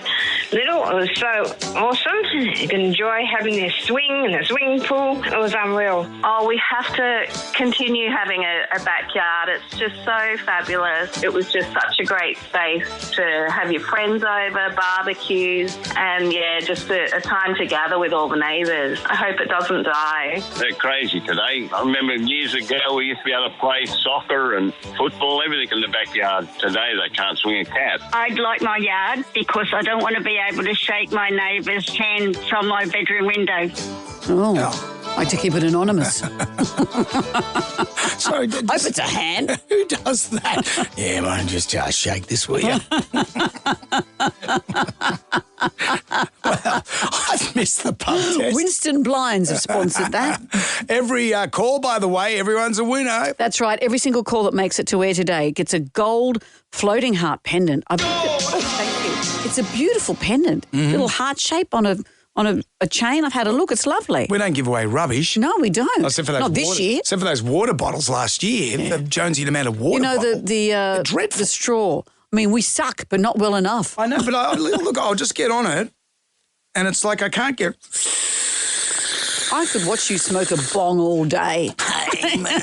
[SPEAKER 18] little. It was so awesome. You can enjoy having this swing and a swimming pool. It was unreal.
[SPEAKER 19] Oh, we have to continue having a backyard. It's just so fabulous. It was just such a great space to have your friends over, barbecue, and just a time to gather with all the neighbours. I hope it doesn't die.
[SPEAKER 15] They're crazy today. I remember years ago we used to be able to play soccer and football, everything in the backyard. Today they can't swing a cat.
[SPEAKER 20] I'd like my yard because I don't want to be able to shake my neighbour's hand from my bedroom window.
[SPEAKER 2] Oh, I like to keep it anonymous.
[SPEAKER 1] Sorry,
[SPEAKER 2] I hope it's a hand.
[SPEAKER 1] Who does that? Yeah, mine just shake this, will you? Well, I've missed the pub test.
[SPEAKER 2] Winston Blinds have sponsored that.
[SPEAKER 1] Every call, by the way, everyone's a winner.
[SPEAKER 2] That's right. Every single call that makes it to air today gets a gold floating heart pendant. Thank you. It's a beautiful pendant. Little heart shape on a chain. I've had a look. It's lovely.
[SPEAKER 1] We don't give away rubbish.
[SPEAKER 2] No, we don't.
[SPEAKER 1] Not
[SPEAKER 2] this year.
[SPEAKER 1] Except for those water bottles last year. The Jonesy Amanda water bottle.
[SPEAKER 2] The straw. I mean, we suck, but not well enough.
[SPEAKER 1] I know, but I'll just get on it, and it's like I can't get...
[SPEAKER 2] I could watch you smoke a bong all day.
[SPEAKER 1] Hey, man,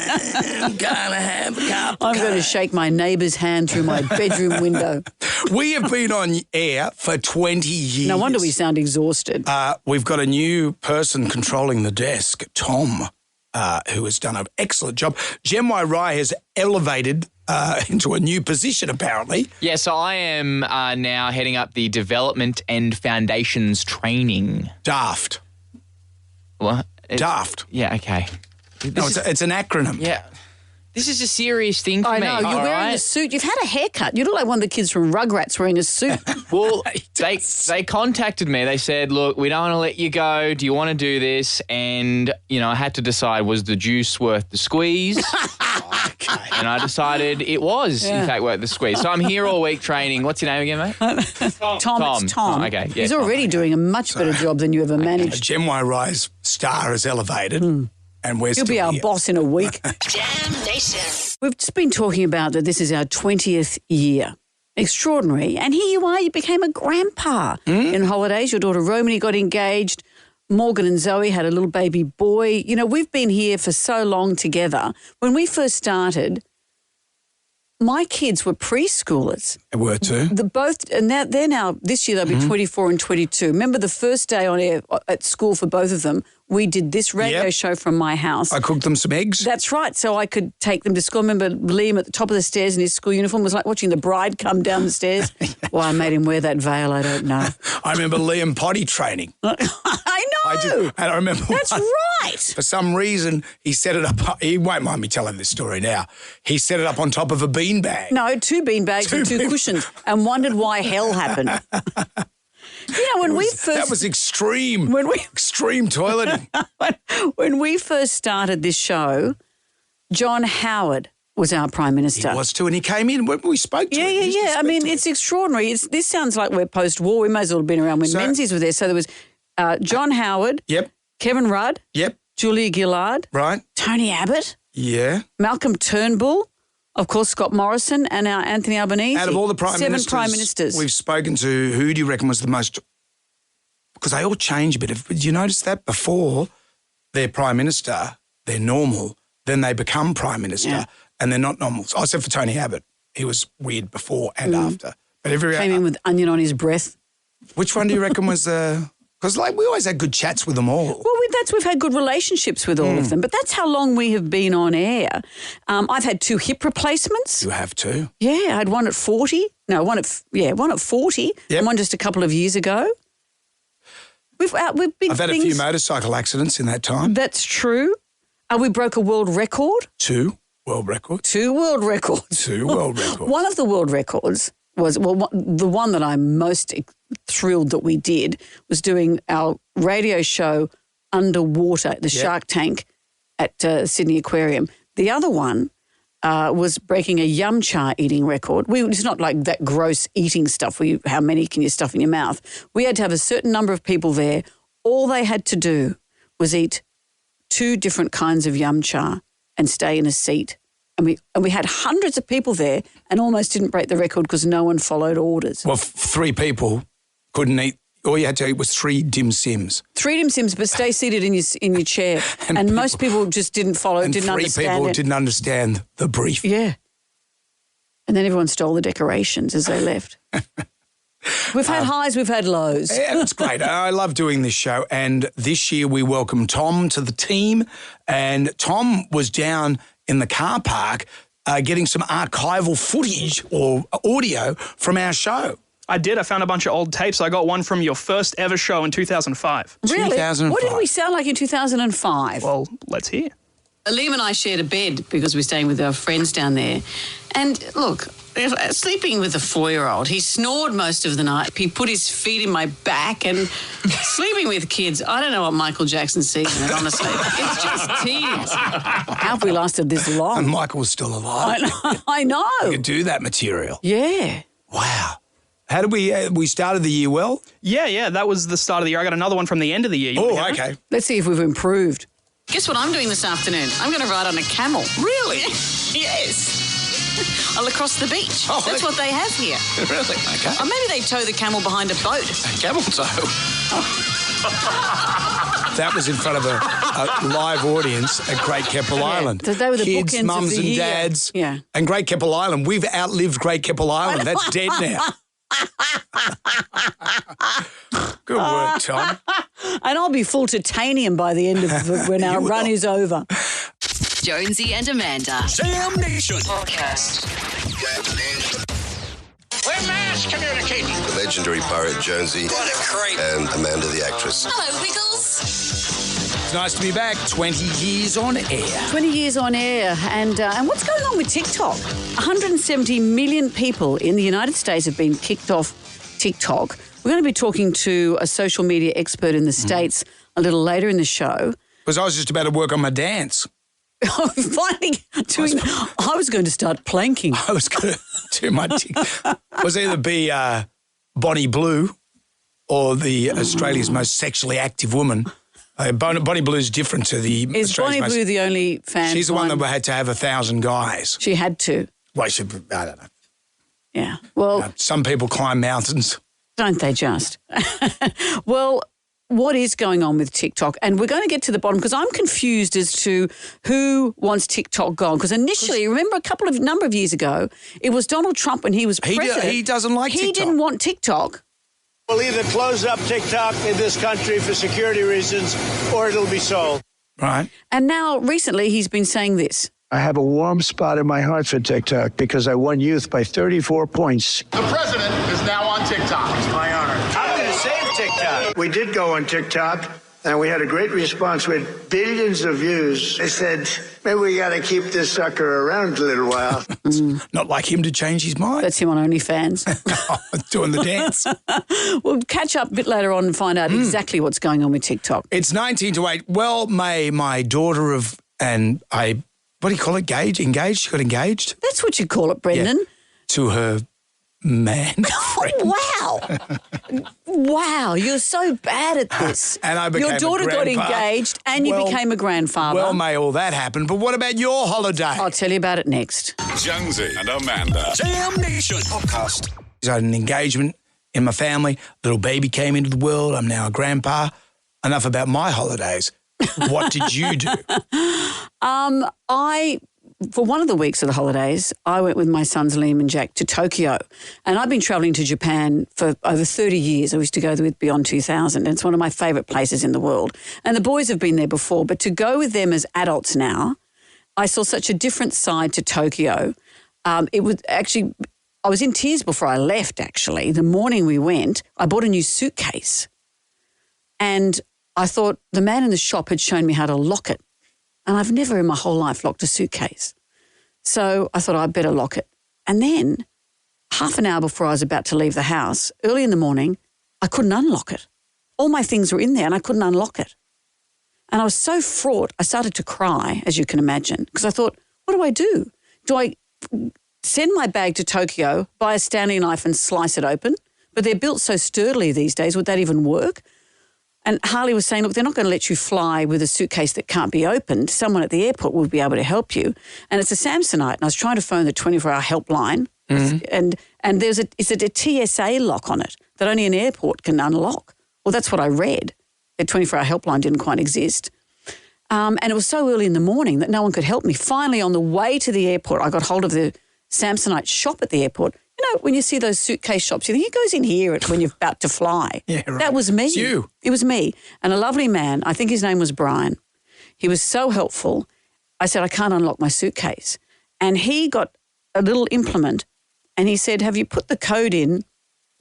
[SPEAKER 1] I'm gonna have a cup.
[SPEAKER 2] I'm going to shake my neighbour's hand through my bedroom window.
[SPEAKER 1] We have been on air for 20 years.
[SPEAKER 2] No wonder we sound exhausted.
[SPEAKER 1] We've got a new person controlling the desk, Tom, who has done an excellent job. Jem Rai has elevated into a new position, apparently.
[SPEAKER 11] Yeah, so I am now heading up the development and foundations training.
[SPEAKER 1] Daft.
[SPEAKER 11] What?
[SPEAKER 1] Daft.
[SPEAKER 11] Yeah, okay.
[SPEAKER 1] It's an acronym.
[SPEAKER 11] Yeah. This is a serious thing for me.
[SPEAKER 2] I know. You're wearing a suit. You've had a haircut. You look like one of the kids from Rugrats wearing a suit.
[SPEAKER 11] Well, they contacted me. They said, look, we don't want to let you go. Do you want to do this? And, I had to decide, was the juice worth the squeeze?
[SPEAKER 1] Okay.
[SPEAKER 11] And I decided it was, in fact, worth the squeeze. So I'm here all week training. What's your name again, mate?
[SPEAKER 2] Tom. It's Tom.
[SPEAKER 11] Oh, okay. Yeah,
[SPEAKER 2] he's already doing a much better job than you ever managed.
[SPEAKER 1] Jem Rai's star is elevated. And
[SPEAKER 2] He'll be our boss in a week.
[SPEAKER 16] Jam Nation.
[SPEAKER 2] We've just been talking about that this is our 20th year. Extraordinary. And here you are, you became a grandpa. In holidays, your daughter Romany got engaged. Morgan and Zoe had a little baby boy. We've been here for so long together. When we first started, my kids were preschoolers.
[SPEAKER 1] They were too.
[SPEAKER 2] They're now, this year they'll be 24 and 22. Remember the first day on air at school for both of them, we did this radio show from my house.
[SPEAKER 1] I cooked them some eggs.
[SPEAKER 2] That's right, so I could take them to school. I remember Liam at the top of the stairs in his school uniform was like watching the bride come down the stairs. Why I made him wear that veil, I don't know.
[SPEAKER 1] I remember Liam potty training.
[SPEAKER 2] I know.
[SPEAKER 1] I did, and I remember
[SPEAKER 2] that's right.
[SPEAKER 1] For some reason, he set it up. He won't mind me telling this story now. He set it up on top of a beanbag.
[SPEAKER 2] No, 2 beanbags and 2 cushions, and wondered why hell happened.
[SPEAKER 1] That was extreme. Extreme toileting.
[SPEAKER 2] When we first started this show, John Howard was our Prime Minister.
[SPEAKER 1] He was too, and he came in when we spoke to him.
[SPEAKER 2] Yeah. I mean, it's extraordinary. This sounds like we're post-war. We may as well have been around when Menzies were there. So there was John Howard.
[SPEAKER 1] Yep.
[SPEAKER 2] Kevin Rudd.
[SPEAKER 1] Yep.
[SPEAKER 2] Julia Gillard.
[SPEAKER 1] Right.
[SPEAKER 2] Tony Abbott.
[SPEAKER 1] Yeah.
[SPEAKER 2] Malcolm Turnbull. Of course, Scott Morrison and our Anthony Albanese.
[SPEAKER 1] Out of all the
[SPEAKER 2] Seven Prime Ministers
[SPEAKER 1] we've spoken to, who do you reckon was the most... Because they all change a bit. Did you notice that? Before they're Prime Minister, they're normal, then they become Prime Minister, and they're not normal. So I said for Tony Abbott, he was weird before and after. But
[SPEAKER 2] came in with onion on his breath.
[SPEAKER 1] Which one do you reckon was the... Because we always had good chats with them all.
[SPEAKER 2] Well, we've had good relationships with all of them, but that's how long we have been on air. I've had 2 hip replacements.
[SPEAKER 1] You have too?
[SPEAKER 2] Yeah, I had one at 40. No, one at 40, and one just a couple of years ago. I've
[SPEAKER 1] had a few motorcycle accidents in that time.
[SPEAKER 2] That's true. We broke a world record.
[SPEAKER 1] 2 world records.
[SPEAKER 2] 2 world records.
[SPEAKER 1] 2 world records.
[SPEAKER 2] One of the world records was, the one that I'm most thrilled that we did was doing our radio show underwater, the Shark Tank at Sydney Aquarium. The other one was breaking a yum cha eating record. It's not like that gross eating stuff where how many can you stuff in your mouth. We had to have a certain number of people there. All they had to do was eat 2 different kinds of yum cha and stay in a seat. And we had hundreds of people there and almost didn't break the record because no one followed orders.
[SPEAKER 1] Well, 3 people couldn't eat. All you had to eat was 3 dim sims.
[SPEAKER 2] 3 dim sims, but stay seated in your chair. and most people just didn't follow, didn't understand
[SPEAKER 1] 3 people
[SPEAKER 2] it.
[SPEAKER 1] didn't understand the brief.
[SPEAKER 2] Yeah. And then everyone stole the decorations as they left. We've had highs, we've had lows.
[SPEAKER 1] Yeah, it's great. I love doing this show. And this year we welcome Tom to the team. And Tom was down in the car park getting some archival footage or audio from our show.
[SPEAKER 21] I did. I found a bunch of old tapes. I got one from your first ever show in 2005.
[SPEAKER 2] Really?
[SPEAKER 1] 2005.
[SPEAKER 2] What did we sound like in 2005?
[SPEAKER 21] Well, let's hear.
[SPEAKER 2] Liam and I shared a bed because we're staying with our friends down there. And look, sleeping with a 4-year-old, he snored most of the night. He put his feet in my back and sleeping with kids. I don't know what Michael Jackson sees in it, honestly. It's just tedious. How have we lasted this long?
[SPEAKER 1] And Michael was still alive.
[SPEAKER 2] I know.
[SPEAKER 1] You could do that material.
[SPEAKER 2] Yeah.
[SPEAKER 1] Wow. How did we started the year well?
[SPEAKER 21] Yeah, that was the start of the year. I got another one from the end of the year.
[SPEAKER 1] Oh, okay.
[SPEAKER 2] Let's see if we've improved. Guess what I'm doing this afternoon? I'm going to ride on a camel.
[SPEAKER 1] Really?
[SPEAKER 2] Yes. I'll across the beach.
[SPEAKER 1] Oh,
[SPEAKER 2] that's what they have here.
[SPEAKER 1] Really? Okay.
[SPEAKER 2] Or maybe they tow the camel behind a boat.
[SPEAKER 1] A camel tow? That was in front of a live audience at Great Keppel Island.
[SPEAKER 2] So they were the
[SPEAKER 1] kids,
[SPEAKER 2] bookends
[SPEAKER 1] mums
[SPEAKER 2] of the
[SPEAKER 1] and
[SPEAKER 2] year.
[SPEAKER 1] dads.
[SPEAKER 2] Yeah.
[SPEAKER 1] And Great Keppel Island. We've outlived Great Keppel Island. That's dead now. Good work, Tom.
[SPEAKER 2] And I'll be full titanium by the end of when our run is over.
[SPEAKER 16] Jonesy and Amanda.
[SPEAKER 13] Sam Nation
[SPEAKER 16] Podcast.
[SPEAKER 13] We're mass communicating.
[SPEAKER 8] The legendary pirate Jonesy and Amanda the actress.
[SPEAKER 16] Hello, Wiggles.
[SPEAKER 1] It's nice to be back. 20 years on air.
[SPEAKER 2] 20 years on air. And what's going on with TikTok? 170 million people in the United States have been kicked off TikTok. We're going to be talking to a social media expert in the States a little later in the show.
[SPEAKER 1] Because I was just about to work on my dance.
[SPEAKER 2] Finally doing... I was going to start planking.
[SPEAKER 1] I was going to do my... was either be Bonnie Blue or the Australia's most sexually active woman. Bonnie Blue's different to the...
[SPEAKER 2] Is Bonnie Blue the only fan?
[SPEAKER 1] She's the one that had to have 1,000 guys.
[SPEAKER 2] She had to.
[SPEAKER 1] Well, I don't know.
[SPEAKER 2] Yeah. Well...
[SPEAKER 1] some people climb mountains.
[SPEAKER 2] Don't they just? Well, what is going on with TikTok? And we're going to get to the bottom because I'm confused as to who wants TikTok gone. Because initially, remember a number of years ago, it was Donald Trump when he was president.
[SPEAKER 1] He doesn't like TikTok.
[SPEAKER 2] He didn't want TikTok.
[SPEAKER 22] We'll either close up TikTok in this country for security reasons or it'll be sold.
[SPEAKER 1] Right.
[SPEAKER 2] And now recently he's been saying this.
[SPEAKER 22] I have a warm spot in my heart for TikTok because I won youth by 34 points.
[SPEAKER 23] The president is now on TikTok.
[SPEAKER 22] It's my honor. I'm going to save TikTok. We did go on TikTok, and we had a great response with billions of views. They said, maybe we got to keep this sucker around a little while.
[SPEAKER 1] Not like him to change his mind.
[SPEAKER 2] That's him on OnlyFans.
[SPEAKER 1] Doing the dance.
[SPEAKER 2] We'll catch up a bit later on and find out exactly what's going on with TikTok.
[SPEAKER 1] It's 19 to 8. Well, may my daughter and I what do you call it, engaged? She got engaged?
[SPEAKER 2] That's what you call it, Brendan.
[SPEAKER 1] Yeah. To her man friend.
[SPEAKER 2] Wow, you're so bad at this.
[SPEAKER 1] And I became
[SPEAKER 2] your daughter got engaged and you became a grandfather.
[SPEAKER 1] Well, may all that happen, but what about your holiday?
[SPEAKER 2] I'll tell you about it next.
[SPEAKER 13] Jonesy and Amanda. Jam Nation Podcast.
[SPEAKER 1] I had an engagement in my family. Little baby came into the world. I'm now a grandpa. Enough about my holidays. What did you do?
[SPEAKER 2] For one of the weeks of the holidays, I went with my sons Liam and Jack to Tokyo. And I've been travelling to Japan for over 30 years. I used to go there with Beyond 2000. And it's one of my favourite places in the world. And the boys have been there before. But to go with them as adults now, I saw such a different side to Tokyo. It was actually, I was in tears before I left, actually. The morning we went, I bought a new suitcase. And I thought the man in the shop had shown me how to lock it. And I've never in my whole life locked a suitcase. So I thought I'd better lock it. And then half an hour before I was about to leave the house, early in the morning, I couldn't unlock it. All my things were in there and I couldn't unlock it. And I was so fraught, I started to cry, as you can imagine, because I thought, what do I do? Do I send my bag to Tokyo, buy a Stanley knife and slice it open? But they're built so sturdily these days, would that even work? And Harley was saying, look, they're not going to let you fly with a suitcase that can't be opened. Someone at the airport will be able to help you. And it's a Samsonite. And I was trying to phone the 24-hour helpline. And it's a TSA lock on it that only an airport can unlock. Well, that's what I read. The 24-hour helpline didn't quite exist. And it was so early in the morning that no one could help me. Finally, on the way to the airport, I got hold of the Samsonite shop at the airport. You know, when you see those suitcase shops, you think, it goes in here when you're about to fly.
[SPEAKER 1] Yeah, right.
[SPEAKER 2] That was me.
[SPEAKER 1] It's you.
[SPEAKER 2] It was me. And a lovely man, I think his name was Brian. He was so helpful. I said, I can't unlock my suitcase. And he got a little implement and he said, have you put the code in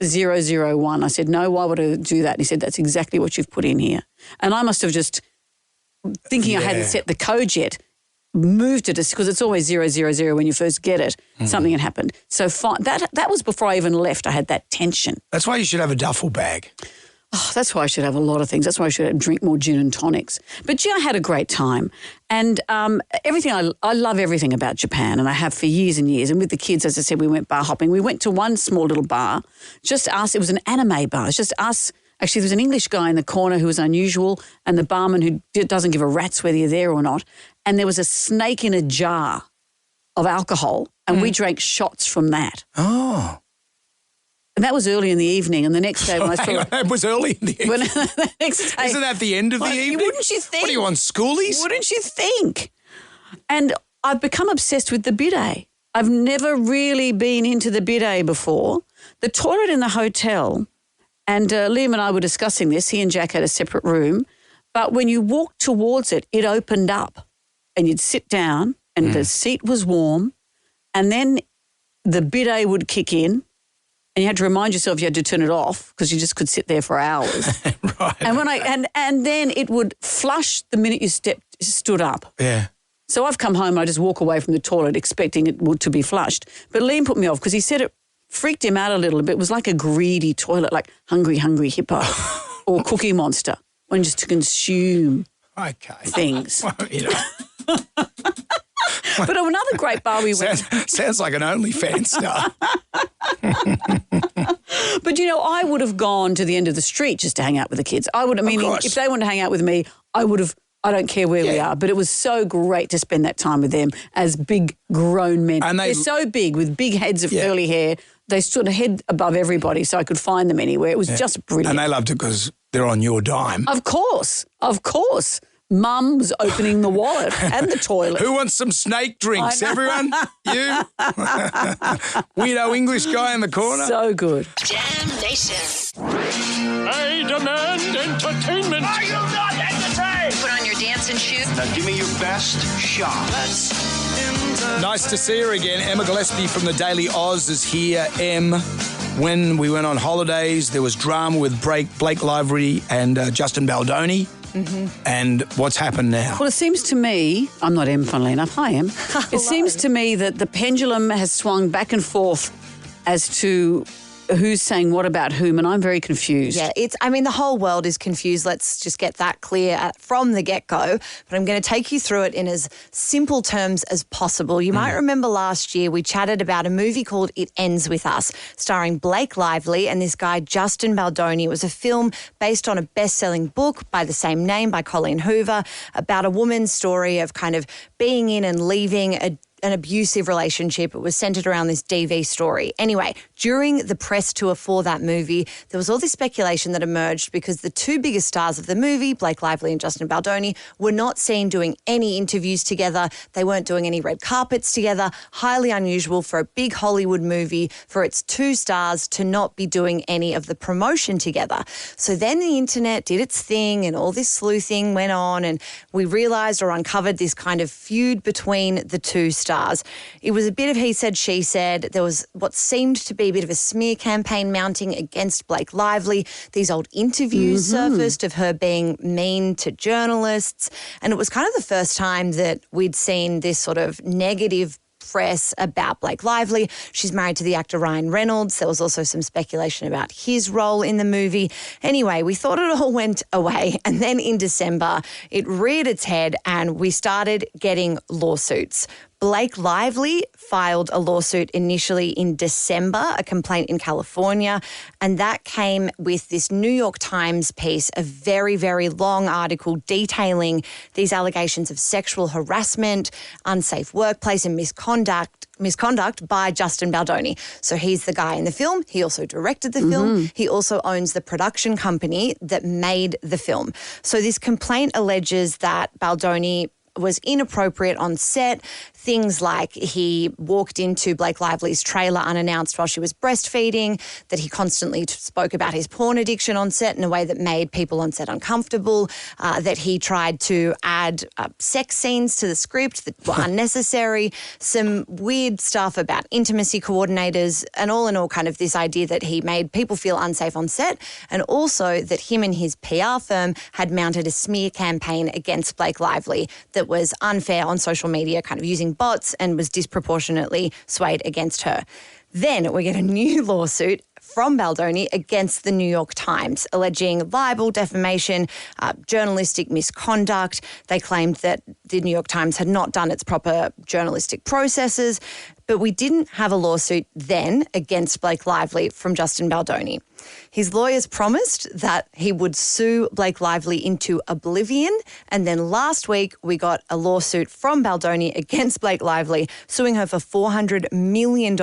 [SPEAKER 2] 001? I said, no, why would I do that? And he said, that's exactly what you've put in here. And I must have just, thinking I hadn't set the code yet, moved it because it's always 000 when you first get it. Something had happened. So that was before I even left. I had that tension.
[SPEAKER 1] That's why you should have a duffel bag.
[SPEAKER 2] Oh, that's why I should have a lot of things. That's why I should drink more gin and tonics. But, I had a great time. And everything, I love everything about Japan, and I have for years and years. And with the kids, as I said, we went bar hopping. We went to one small little bar, just us. It was an anime bar. It's just us. Actually, there was an English guy in the corner who was unusual and the barman who doesn't give a rat's whether you're there or not. And there was a snake in a jar of alcohol and we drank shots from that.
[SPEAKER 1] Oh.
[SPEAKER 2] And that was early in the evening. And the next day when I saw...
[SPEAKER 1] It was early in the evening.
[SPEAKER 2] The next day,
[SPEAKER 1] isn't that the end of the evening?
[SPEAKER 2] Wouldn't you think?
[SPEAKER 1] What are you on, schoolies?
[SPEAKER 2] Wouldn't you think? And I've become obsessed with the bidet. I've never really been into the bidet before. The toilet in the hotel... And Liam and I were discussing this. He and Jack had a separate room. But when you walked towards it, it opened up and you'd sit down and the seat was warm and then the bidet would kick in and you had to remind yourself you had to turn it off because you just could sit there for hours.
[SPEAKER 1] Right.
[SPEAKER 2] And then it would flush the minute you stood up.
[SPEAKER 1] Yeah.
[SPEAKER 2] So I've come home and I just walk away from the toilet expecting it to be flushed. But Liam put me off because he said it freaked him out a little bit. It was like a greedy toilet, like hungry, hungry hippo or Cookie Monster, one just to consume things.
[SPEAKER 1] Well,
[SPEAKER 2] But another great bar we went.
[SPEAKER 1] Sounds like an OnlyFans star.
[SPEAKER 2] But, I would have gone to the end of the street just to hang out with the kids. If they wanted to hang out with me, I would have. I don't care where we are, but it was so great to spend that time with them as big grown men. And they're so big with big heads of curly hair. They stood a head above everybody so I could find them anywhere. It was just brilliant.
[SPEAKER 1] And they loved it because they're on your dime.
[SPEAKER 2] Of course. Mum was opening the wallet and the toilet.
[SPEAKER 1] Who wants some snake drinks? Everyone? You? Weirdo English guy in the corner?
[SPEAKER 2] So good.
[SPEAKER 16] Jam Nation.
[SPEAKER 3] I demand entertainment. Are you not entertained?
[SPEAKER 16] Put on your dancing shoes.
[SPEAKER 23] Now give me your best shot.
[SPEAKER 1] Nice to see her again. Emma Gillespie from the Daily Oz is here. When we went on holidays, there was drama with Blake Lively and Justin Baldoni. And what's happened now?
[SPEAKER 2] Well, it seems to me, I'm not Em, funnily enough. Hi, Em. It seems to me that the pendulum has swung back and forth as to who's saying what about whom, and I'm very confused.
[SPEAKER 4] Yeah, the whole world is confused. Let's just get that clear from the get-go. But I'm going to take you through it in as simple terms as possible. You might remember last year we chatted about a movie called It Ends With Us, starring Blake Lively and this guy Justin Baldoni. It was a film based on a best-selling book by the same name by Colleen Hoover about a woman's story of kind of being in and leaving an abusive relationship. It was centered around this DV story. Anyway, during the press tour for that movie, there was all this speculation that emerged because the two biggest stars of the movie, Blake Lively and Justin Baldoni, were not seen doing any interviews together. They weren't doing any red carpets together. Highly unusual for a big Hollywood movie for its two stars to not be doing any of the promotion together. So then the internet did its thing and all this sleuthing went on, and we realised or uncovered this kind of feud between the two stars. It was a bit of he said, she said. There was what seemed to be a bit of a smear campaign mounting against Blake Lively. These old interviews surfaced of her being mean to journalists. And it was kind of the first time that we'd seen this sort of negative press about Blake Lively. She's married to the actor Ryan Reynolds. There was also some speculation about his role in the movie. Anyway, we thought it all went away. And then in December, it reared its head and we started getting lawsuits. Blake Lively filed a lawsuit initially in December, a complaint in California, and that came with this New York Times piece, a very, very long article detailing these allegations of sexual harassment, unsafe workplace and misconduct by Justin Baldoni. So he's the guy in the film. He also directed the film. He also owns the production company that made the film. So this complaint alleges that Baldoni was inappropriate on set. Things like he walked into Blake Lively's trailer unannounced while she was breastfeeding, that he constantly spoke about his porn addiction on set in a way that made people on set uncomfortable, that he tried to add sex scenes to the script that were unnecessary, some weird stuff about intimacy coordinators, and all in all kind of this idea that he made people feel unsafe on set, and also that him and his PR firm had mounted a smear campaign against Blake Lively that was unfair on social media, kind of using bots, and was disproportionately swayed against her. Then we get a new lawsuit from Baldoni against the New York Times, alleging libel, defamation, journalistic misconduct. They claimed that the New York Times had not done its proper journalistic processes, but we didn't have a lawsuit then against Blake Lively from Justin Baldoni. His lawyers promised that he would sue Blake Lively into oblivion, and then last week we got a lawsuit from Baldoni against Blake Lively, suing her for $400 million,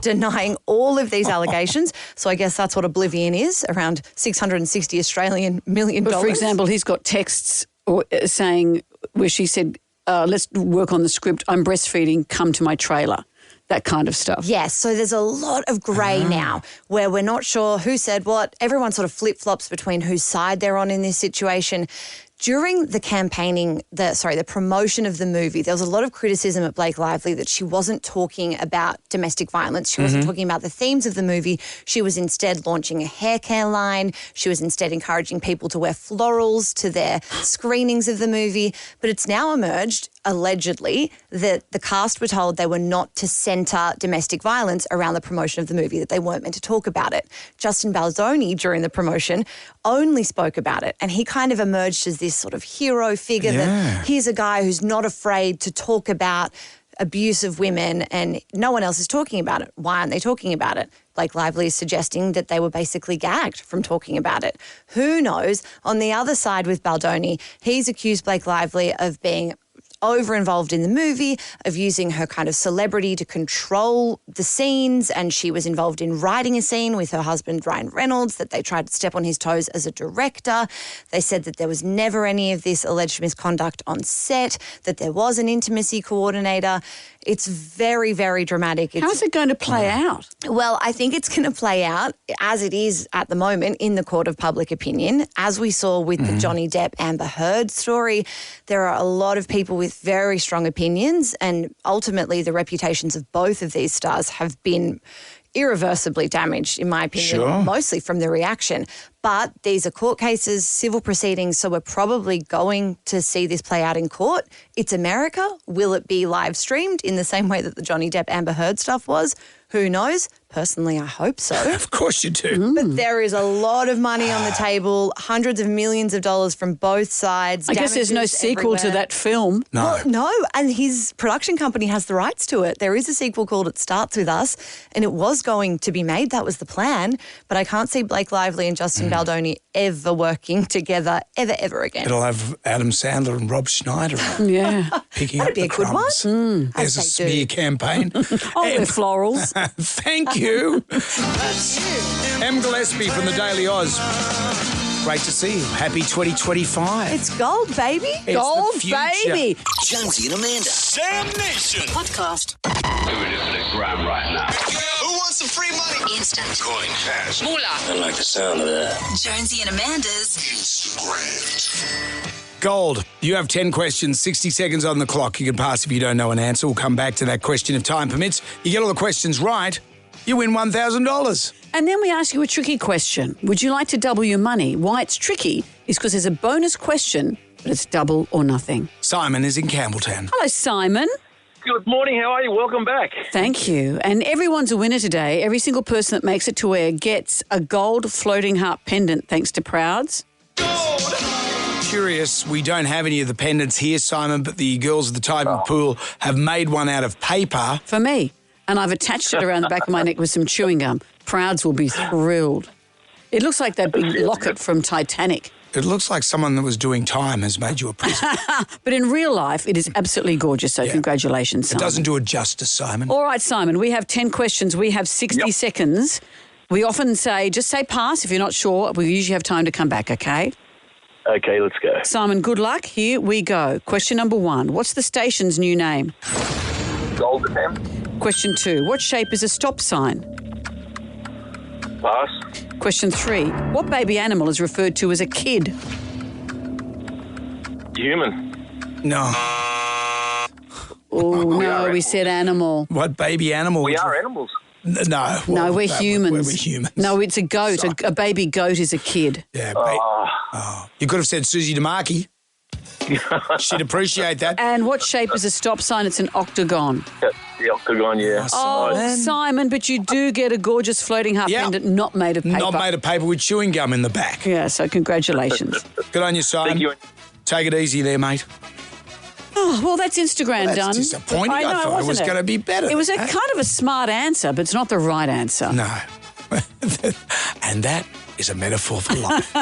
[SPEAKER 4] denying all of these allegations. So I guess that's what oblivion is, around $660 Australian million.
[SPEAKER 2] But for example, he's got texts saying where she said, let's work on the script, I'm breastfeeding, come to my trailer. That kind of stuff.
[SPEAKER 4] Yes, so there's a lot of grey now where we're not sure who said what. Everyone sort of flip-flops between whose side they're on in this situation. During the the promotion of the movie, there was a lot of criticism at Blake Lively that she wasn't talking about domestic violence. She wasn't talking about the themes of the movie. She was instead launching a hair care line. She was instead encouraging people to wear florals to their screenings of the movie. But it's now emerged, allegedly, that the cast were told they were not to centre domestic violence around the promotion of the movie, that they weren't meant to talk about it. Justin Baldoni, during the promotion, only spoke about it, and he kind of emerged as this sort of hero figure that here's a guy who's not afraid to talk about abuse of women and no one else is talking about it. Why aren't they talking about it? Blake Lively is suggesting that they were basically gagged from talking about it. Who knows? On the other side with Baldoni, he's accused Blake Lively of being over-involved in the movie, of using her kind of celebrity to control the scenes, and she was involved in writing a scene with her husband, Ryan Reynolds, that they tried to step on his toes as a director. They said that there was never any of this alleged misconduct on set, that there was an intimacy coordinator. It's very, very dramatic.
[SPEAKER 2] How is it going to play out?
[SPEAKER 4] Well, I think it's going to play out as it is at the moment in the court of public opinion. As we saw with the Johnny Depp Amber Heard story, there are a lot of people with very strong opinions, and ultimately the reputations of both of these stars have been irreversibly damaged, in my opinion, mostly from the reaction. But these are court cases, civil proceedings, so we're probably going to see this play out in court. It's America. Will it be live streamed in the same way that the Johnny Depp Amber Heard stuff was? Who knows? Personally, I hope so.
[SPEAKER 1] Of course you do.
[SPEAKER 4] But there is a lot of money on the table, hundreds of millions of dollars from both sides.
[SPEAKER 2] I guess there's no sequel to that film.
[SPEAKER 1] No.
[SPEAKER 4] Well, no, and his production company has the rights to it. There is a sequel called It Starts With Us, and it was going to be made. That was the plan. But I can't see Blake Lively and Justin Baldoni ever working together, ever again.
[SPEAKER 1] It'll have Adam Sandler and Rob Schneider
[SPEAKER 2] Yeah.
[SPEAKER 1] picking
[SPEAKER 4] That'd
[SPEAKER 1] up
[SPEAKER 4] be
[SPEAKER 1] the
[SPEAKER 4] a good
[SPEAKER 1] crumbs.
[SPEAKER 4] one.
[SPEAKER 1] There's a smear campaign.
[SPEAKER 2] Oh, we're florals.
[SPEAKER 1] Thank you. M. Gillespie from the Daily Oz. Great to see you. Happy 2025.
[SPEAKER 4] It's gold, baby.
[SPEAKER 1] It's
[SPEAKER 2] Gold,
[SPEAKER 1] the future.
[SPEAKER 2] baby.
[SPEAKER 13] Jonesy and Amanda. Sam Nation.
[SPEAKER 16] Podcast.
[SPEAKER 15] Doing it for the gram right now.
[SPEAKER 13] Who wants some free money?
[SPEAKER 16] Instant.
[SPEAKER 15] Coin cash.
[SPEAKER 16] Moolah.
[SPEAKER 15] I like the sound of that.
[SPEAKER 16] Jonesy and Amanda's
[SPEAKER 13] Instagram.
[SPEAKER 1] Gold. You have 10 questions, 60 seconds on the clock. You can pass if you don't know an answer. We'll come back to that question if time permits. You get all the questions right, you win $1,000.
[SPEAKER 2] And then we ask you a tricky question. Would you like to double your money? Why it's tricky is because there's a bonus question, but it's double or nothing.
[SPEAKER 1] Simon is in Campbelltown.
[SPEAKER 2] Hello, Simon.
[SPEAKER 5] Good morning. How are you? Welcome back.
[SPEAKER 2] Thank you. And everyone's a winner today. Every single person that makes it to air gets a gold floating heart pendant thanks to Prouds.
[SPEAKER 1] Curious, we don't have any of the pendants here, Simon, but the girls of the Tiger Pool have made one out of paper.
[SPEAKER 2] For me. And I've attached it around the back of my neck with some chewing gum. Prouds will be thrilled. It looks like that big locket from Titanic.
[SPEAKER 1] It looks like someone that was doing time has made you a present.
[SPEAKER 2] But in real life, it is absolutely gorgeous, so congratulations, Simon.
[SPEAKER 1] It doesn't do it justice, Simon.
[SPEAKER 2] All right, Simon, we have 10 questions. We have 60 seconds. We often say, just say pass if you're not sure. We usually have time to come back, okay?
[SPEAKER 5] Okay, let's go.
[SPEAKER 2] Simon, good luck. Here we go. Question number 1. What's the station's new name?
[SPEAKER 5] Gold FM.
[SPEAKER 2] Question 2. What shape is a stop sign?
[SPEAKER 5] Pass.
[SPEAKER 2] Question 3. What baby animal is referred to as a kid?
[SPEAKER 5] Human.
[SPEAKER 1] No.
[SPEAKER 2] Oh, no, we said animal.
[SPEAKER 1] What baby animal?
[SPEAKER 5] We are animals.
[SPEAKER 1] No.
[SPEAKER 2] No, we're humans.
[SPEAKER 1] We're humans.
[SPEAKER 2] No, it's a goat. A baby goat is a kid.
[SPEAKER 1] Yeah. You could have said Susie DeMarchi. She'd appreciate that.
[SPEAKER 2] And what shape is a stop sign? It's an octagon.
[SPEAKER 5] The octagon, yeah.
[SPEAKER 2] Oh, Simon, but you do get a gorgeous floating heart pendant not made of paper.
[SPEAKER 1] Not made of paper with chewing gum in the back.
[SPEAKER 2] Yeah, so congratulations.
[SPEAKER 1] Good on you, Simon.
[SPEAKER 5] Thank you.
[SPEAKER 1] Take it easy there, mate.
[SPEAKER 2] Oh, well, that's Instagram
[SPEAKER 1] That's
[SPEAKER 2] done.
[SPEAKER 1] disappointing. I thought it was going to be better.
[SPEAKER 2] It was a kind of a smart answer, but it's not the right answer.
[SPEAKER 1] No. And that is a metaphor for life.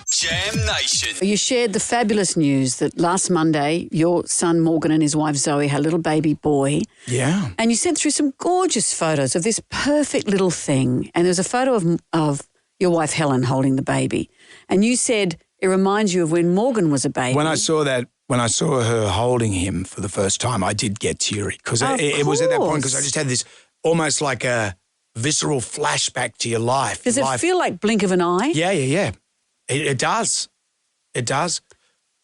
[SPEAKER 13] Jam Nation.
[SPEAKER 2] You shared the fabulous news that last Monday your son Morgan and his wife Zoe had a little baby boy.
[SPEAKER 1] Yeah.
[SPEAKER 2] And you sent through some gorgeous photos of this perfect little thing. And there's a photo of your wife Helen holding the baby. And you said it reminds you of when Morgan was a baby.
[SPEAKER 1] When I saw her holding him for the first time, I did get teary because it was at that point because I just had this almost like a visceral flashback to your life.
[SPEAKER 2] Does it feel like blink of an eye?
[SPEAKER 1] Yeah. It does. It does.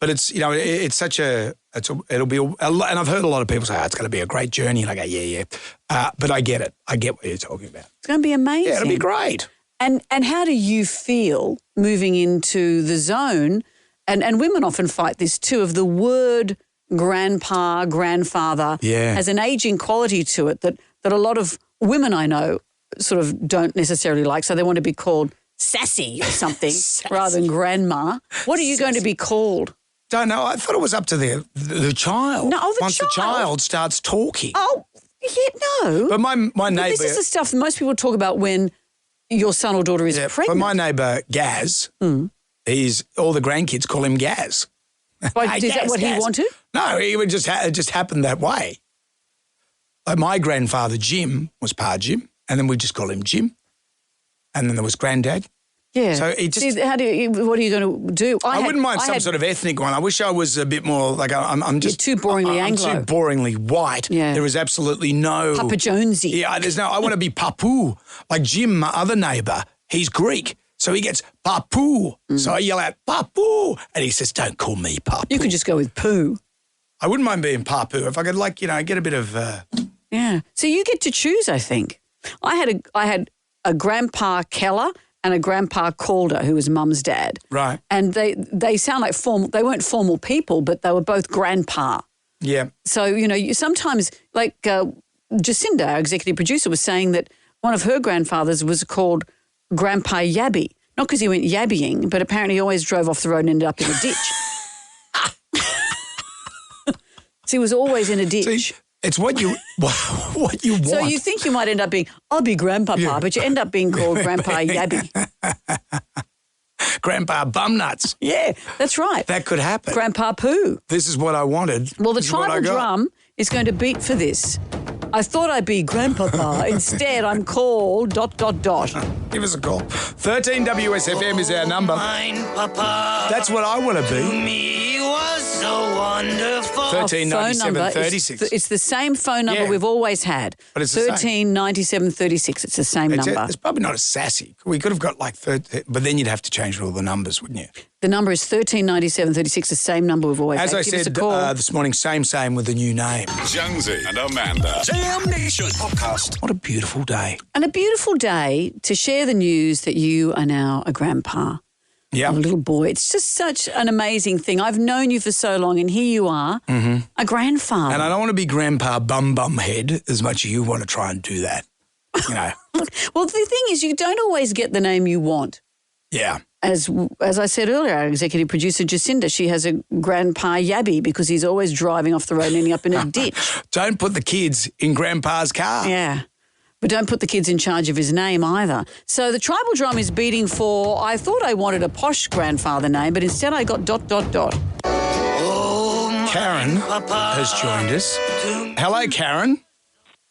[SPEAKER 1] But it's, it's such it'll be, and I've heard a lot of people say, it's going to be a great journey. And I go, yeah. But I get it. I get what you're talking about.
[SPEAKER 2] It's going to be amazing.
[SPEAKER 1] Yeah, it'll be great.
[SPEAKER 2] And how do you feel moving into the zone? And women often fight this too, of the word grandpa, grandfather has an aging quality to it that a lot of women I know sort of don't necessarily like. So they want to be called sassy or something rather than grandma. What are you going to be called?
[SPEAKER 1] Don't know. I thought it was up to the child.
[SPEAKER 2] No,
[SPEAKER 1] Once the child starts talking.
[SPEAKER 2] Oh, yeah, no.
[SPEAKER 1] But my neighbour...
[SPEAKER 2] This is the stuff that most people talk about when your son or daughter is pregnant.
[SPEAKER 1] But my neighbour, Gaz, all the grandkids call him Gaz.
[SPEAKER 2] Is that what he wanted?
[SPEAKER 1] No, it just happened that way. Like my grandfather, Jim, was Pa Jim, and then we just call him Jim. And then there was Granddad.
[SPEAKER 2] Yeah.
[SPEAKER 1] So it just...
[SPEAKER 2] what are you going to do?
[SPEAKER 1] I wouldn't mind some sort of ethnic one. I wish I was a bit more like I'm just...
[SPEAKER 2] You're too boringly Anglo.
[SPEAKER 1] I'm too boringly white.
[SPEAKER 2] Yeah.
[SPEAKER 1] There is absolutely no...
[SPEAKER 2] Papa Jonesy.
[SPEAKER 1] Yeah, I want to be Papu. Like Jim, my other neighbour, he's Greek. So he gets Papu. So I yell out, Papu. And he says, don't call me Papu.
[SPEAKER 2] You could just go with Poo.
[SPEAKER 1] I wouldn't mind being Papu if I could get a bit of...
[SPEAKER 2] Yeah. So you get to choose, I think. I had a Grandpa Keller and a Grandpa Calder, who was Mum's dad.
[SPEAKER 1] Right.
[SPEAKER 2] And they sound like formal. They weren't formal people, but they were both Grandpa.
[SPEAKER 1] Yeah.
[SPEAKER 2] So, you sometimes, like Jacinda, our executive producer, was saying that one of her grandfathers was called Grandpa Yabby. Not because he went yabbying, but apparently he always drove off the road and ended up in a ditch. So he was always in a ditch.
[SPEAKER 1] See, it's what you want.
[SPEAKER 2] So you think you might end up being, I'll be Grandpapa, but you end up being called Grandpa Yabby.
[SPEAKER 1] Grandpa Bumnuts.
[SPEAKER 2] Yeah, that's right.
[SPEAKER 1] That could happen.
[SPEAKER 2] Grandpa Poo.
[SPEAKER 1] This is what I wanted.
[SPEAKER 2] Well, the tribal drum is going to beat for this. I thought I'd be Grandpapa. Instead, I'm called ...
[SPEAKER 1] Give us a call. 13 WSFM is our number. That's what I want to be.
[SPEAKER 6] Me was so wonderful.
[SPEAKER 1] 139736.
[SPEAKER 2] It's the same phone number we've always had.
[SPEAKER 1] But it's the same.
[SPEAKER 2] 139736. It's the same number.
[SPEAKER 1] It's probably not as sassy. We could have got like 13, but then you'd have to change all the numbers, wouldn't you?
[SPEAKER 2] The number is 139736, the same number we've always had.
[SPEAKER 1] As I said this morning, same with a new name.
[SPEAKER 13] Jonesy and Amanda. Jam Nation podcast.
[SPEAKER 1] What a beautiful day.
[SPEAKER 2] And a beautiful day to share the news that you are now a grandpa.
[SPEAKER 1] Yeah.
[SPEAKER 2] A little boy. It's just such an amazing thing. I've known you for so long and here you are, a grandfather.
[SPEAKER 1] And I don't want to be Grandpa Bum Head as much as you want to try and do that, you know.
[SPEAKER 2] Well, the thing is you don't always get the name you want.
[SPEAKER 1] Yeah.
[SPEAKER 2] As I said earlier, our executive producer, Jacinda, she has a Grandpa Yabby because he's always driving off the road and ending up in a ditch.
[SPEAKER 1] Don't put the kids in Grandpa's car.
[SPEAKER 2] Yeah. But don't put the kids in charge of his name either. So the tribal drum is beating for, I thought I wanted a posh grandfather name, but instead I got ...
[SPEAKER 1] Karen has joined us. Hello, Karen.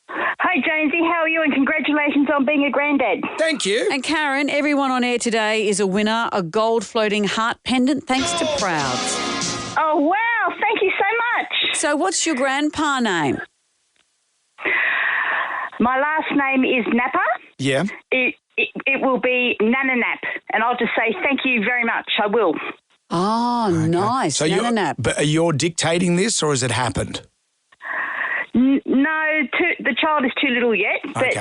[SPEAKER 20] Hi, Jonesy. How are you? And congratulations on being a granddad.
[SPEAKER 1] Thank you.
[SPEAKER 2] And Karen, everyone on air today is a winner, a gold floating heart pendant thanks to Prouds.
[SPEAKER 20] Oh, wow. Thank you so much.
[SPEAKER 2] So what's your grandpa name?
[SPEAKER 20] My last name is Napper.
[SPEAKER 1] Yeah.
[SPEAKER 20] It will be Nana Nap, and I'll just say thank you very much. I will.
[SPEAKER 2] Oh, okay. Nice.
[SPEAKER 1] So
[SPEAKER 2] Nana Nap.
[SPEAKER 1] But are you dictating this or has it happened?
[SPEAKER 20] No, the child is too little yet. But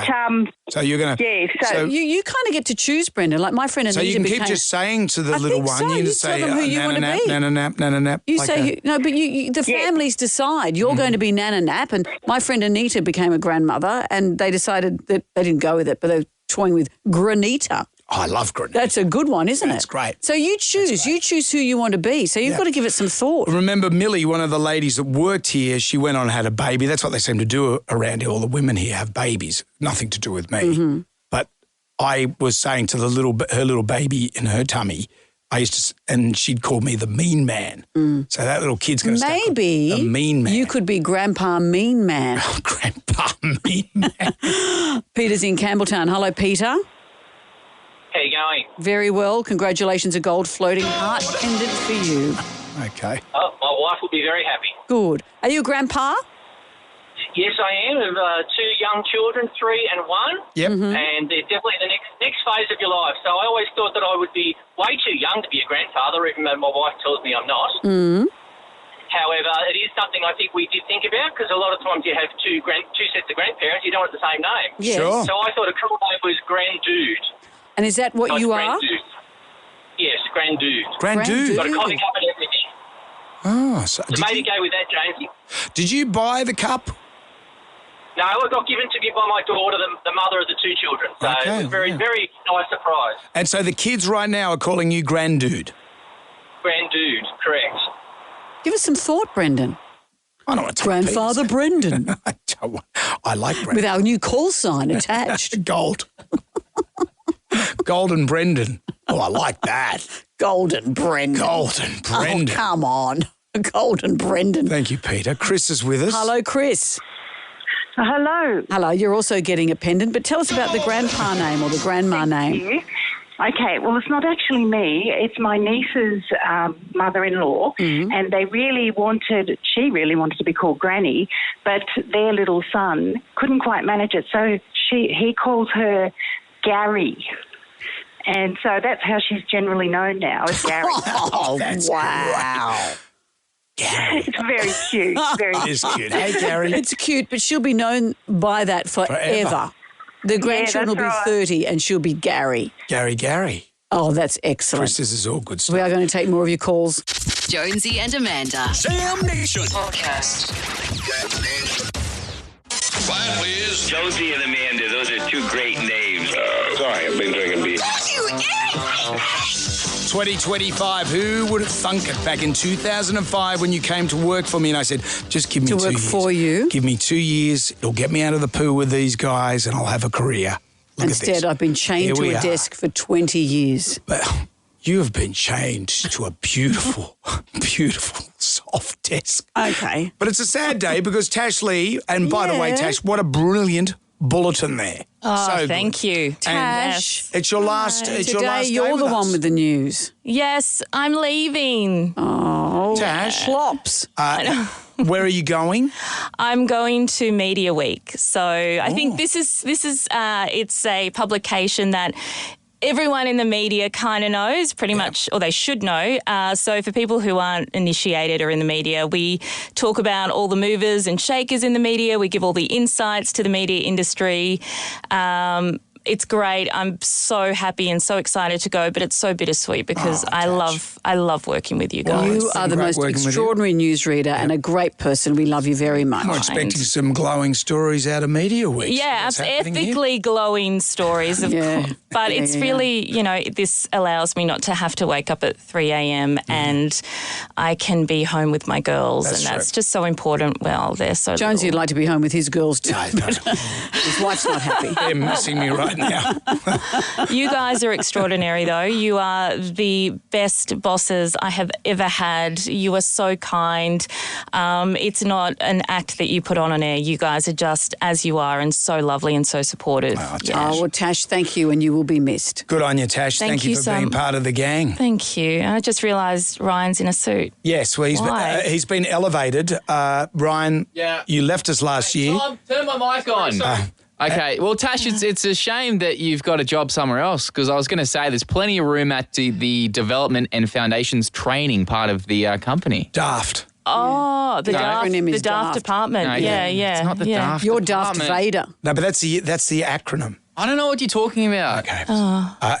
[SPEAKER 1] so you're going to...
[SPEAKER 20] Yeah,
[SPEAKER 2] so you kind of get to choose, Brendan. Like my friend Anita
[SPEAKER 1] So you can keep just saying to the little one,
[SPEAKER 2] you
[SPEAKER 1] just
[SPEAKER 2] tell
[SPEAKER 1] say,
[SPEAKER 2] them who you want to be.
[SPEAKER 1] Nana Nap.
[SPEAKER 2] You say, no, but the families decide. You're going to be Nana Nap. And my friend Anita became a grandmother and they decided that they didn't go with it, but they were toying with Granita.
[SPEAKER 1] Oh, I love Granita.
[SPEAKER 2] That's a good one, isn't it?
[SPEAKER 1] That's great.
[SPEAKER 2] So you choose who you want to be. So you've got to give it some thought.
[SPEAKER 1] Remember Millie, one of the ladies that worked here, she went on and had a baby. That's what they seem to do around here. All the women here have babies. Nothing to do with me.
[SPEAKER 2] Mm-hmm.
[SPEAKER 1] But I was saying to her little baby in her tummy, and she'd call me the mean man. So that little kid's going to start the mean man.
[SPEAKER 2] You could be Grandpa Mean Man.
[SPEAKER 1] Oh, Grandpa Mean Man.
[SPEAKER 2] Peter's in Campbelltown. Hello, Peter.
[SPEAKER 7] How you going?
[SPEAKER 2] Very well. Congratulations, a gold floating heart pendant for you.
[SPEAKER 1] Okay.
[SPEAKER 7] Oh, my wife will be very happy.
[SPEAKER 2] Good. Are you a grandpa?
[SPEAKER 7] Yes, I am. Of two young children, 3 and 1.
[SPEAKER 1] Yep.
[SPEAKER 2] Mm-hmm.
[SPEAKER 7] And they're definitely the next phase of your life. So I always thought that I would be way too young to be a grandfather, even though my wife tells me I'm not.
[SPEAKER 2] Mm.
[SPEAKER 7] However, it is something I think we did think about because a lot of times you have two sets of grandparents, you don't have the same name.
[SPEAKER 2] Yes.
[SPEAKER 1] Sure.
[SPEAKER 7] So I thought a cool name was Grandude.
[SPEAKER 2] And is that what you are?
[SPEAKER 7] Yes, Grandude.
[SPEAKER 1] Grandude.
[SPEAKER 7] Got a coffee cup and everything.
[SPEAKER 1] Oh, so
[SPEAKER 7] maybe go with that, Jonesy.
[SPEAKER 1] Did you buy the cup?
[SPEAKER 7] No, it got given to me by my daughter, the mother of the 2 children. So it was very, very nice surprise.
[SPEAKER 1] And so the kids right now are calling you Grandude.
[SPEAKER 7] Grandude, correct.
[SPEAKER 2] Give us some thought, Brendan.
[SPEAKER 1] I don't want to
[SPEAKER 2] Grandfather Brendan.
[SPEAKER 1] I like Brendan.
[SPEAKER 2] With our new call sign attached.
[SPEAKER 1] Gold. Golden Brendan. Oh, I like that.
[SPEAKER 2] Golden Brendan.
[SPEAKER 1] Golden Brendan.
[SPEAKER 2] Oh, come on. Golden Brendan.
[SPEAKER 1] Thank you, Peter. Chris is with us.
[SPEAKER 2] Hello, Chris.
[SPEAKER 20] Hello.
[SPEAKER 2] Hello. You're also getting a pendant, but tell us about the grandpa name or the grandma name.
[SPEAKER 20] Thank you. Okay, well, it's not actually me. It's my niece's mother-in-law, and she really wanted to be called Granny, but their little son couldn't quite manage it, so he calls her Gary. And so that's how she's generally known now, as Gary.
[SPEAKER 2] Oh, wow.
[SPEAKER 1] Gary.
[SPEAKER 20] It's very cute. Very
[SPEAKER 1] It is cute. Hey, Gary.
[SPEAKER 2] It's cute, but she'll be known by that forever. The grandchildren will be 30 and she'll be Gary.
[SPEAKER 1] Gary.
[SPEAKER 2] Oh, that's excellent.
[SPEAKER 1] Chris, this is all good stuff.
[SPEAKER 2] We are going to take more of your calls.
[SPEAKER 13] Jonesy and Amanda. Jam Nation.
[SPEAKER 3] Podcast. Quiet, please.
[SPEAKER 15] Jonesy and Amanda, those are two great names. Sorry, I've been drinking beer.
[SPEAKER 1] 2025, who would have thunk it back in 2005 when you came to work for me and I said, just give me 2 years.
[SPEAKER 2] To work for you?
[SPEAKER 1] Give me 2 years, it'll get me out of the poo with these guys and I'll have a career. Look
[SPEAKER 2] Instead,
[SPEAKER 1] at this.
[SPEAKER 2] I've been chained to a desk for 20 years.
[SPEAKER 1] But you have been chained to a beautiful, beautiful, soft desk.
[SPEAKER 2] Okay.
[SPEAKER 1] But it's a sad day because Tash Lee, and by the way, Tash, what a brilliant bulletin there.
[SPEAKER 9] Oh,
[SPEAKER 1] so
[SPEAKER 9] thank you.
[SPEAKER 2] Tash.
[SPEAKER 1] It's your last
[SPEAKER 2] Today,
[SPEAKER 1] it's your last day
[SPEAKER 2] you're
[SPEAKER 1] with
[SPEAKER 2] the
[SPEAKER 1] us.
[SPEAKER 2] one with the news.
[SPEAKER 9] Yes, I'm leaving.
[SPEAKER 2] Oh,
[SPEAKER 1] Tash.
[SPEAKER 2] Flops.
[SPEAKER 1] Where are you going?
[SPEAKER 9] I'm going to Media Week. So I think this is it's a publication that everyone in the media kind of knows pretty much, or they should know. So for people who aren't initiated or in the media, we talk about all the movers and shakers in the media. We give all the insights to the media industry. It's great. I'm so happy and so excited to go, but it's so bittersweet because I love working with you guys.
[SPEAKER 2] You are the most extraordinary newsreader and a great person. We love you very much.
[SPEAKER 1] I'm expecting some glowing stories out of Media Week.
[SPEAKER 9] Yeah, ethically glowing stories, of course. But it's really, this allows me not to have to wake up at 3 a.m. and I can be home with my girls, that's just so important. Well, they're so
[SPEAKER 2] Jonesy would like to be home with his girls too.
[SPEAKER 1] No.
[SPEAKER 2] His wife's not happy.
[SPEAKER 1] They're missing me right now.
[SPEAKER 9] You guys are extraordinary, though. You are the best bosses I have ever had. You are so kind. It's not an act that you put on air. You guys are just as you are and so lovely and so supportive.
[SPEAKER 1] Oh, Tash.
[SPEAKER 2] Well, Tash, thank you, and you will be missed.
[SPEAKER 1] Good on you, Tash. Thank you for being part of the gang.
[SPEAKER 9] Thank you. I just realised Ryan's in a suit.
[SPEAKER 1] Yes, well, he's been elevated. Ryan, you left us last year.
[SPEAKER 11] Tom, turn my mic on. Okay, well, Tash, it's a shame that you've got a job somewhere else because I was going to say there's plenty of room at the development and foundations training part of the company.
[SPEAKER 1] Daft.
[SPEAKER 9] Oh, the daft department.
[SPEAKER 11] No,
[SPEAKER 9] yeah.
[SPEAKER 11] It's not the daft
[SPEAKER 2] You're
[SPEAKER 11] department.
[SPEAKER 2] Daft Vader.
[SPEAKER 1] No, but that's the acronym.
[SPEAKER 11] I don't know what you're talking about.
[SPEAKER 1] Okay.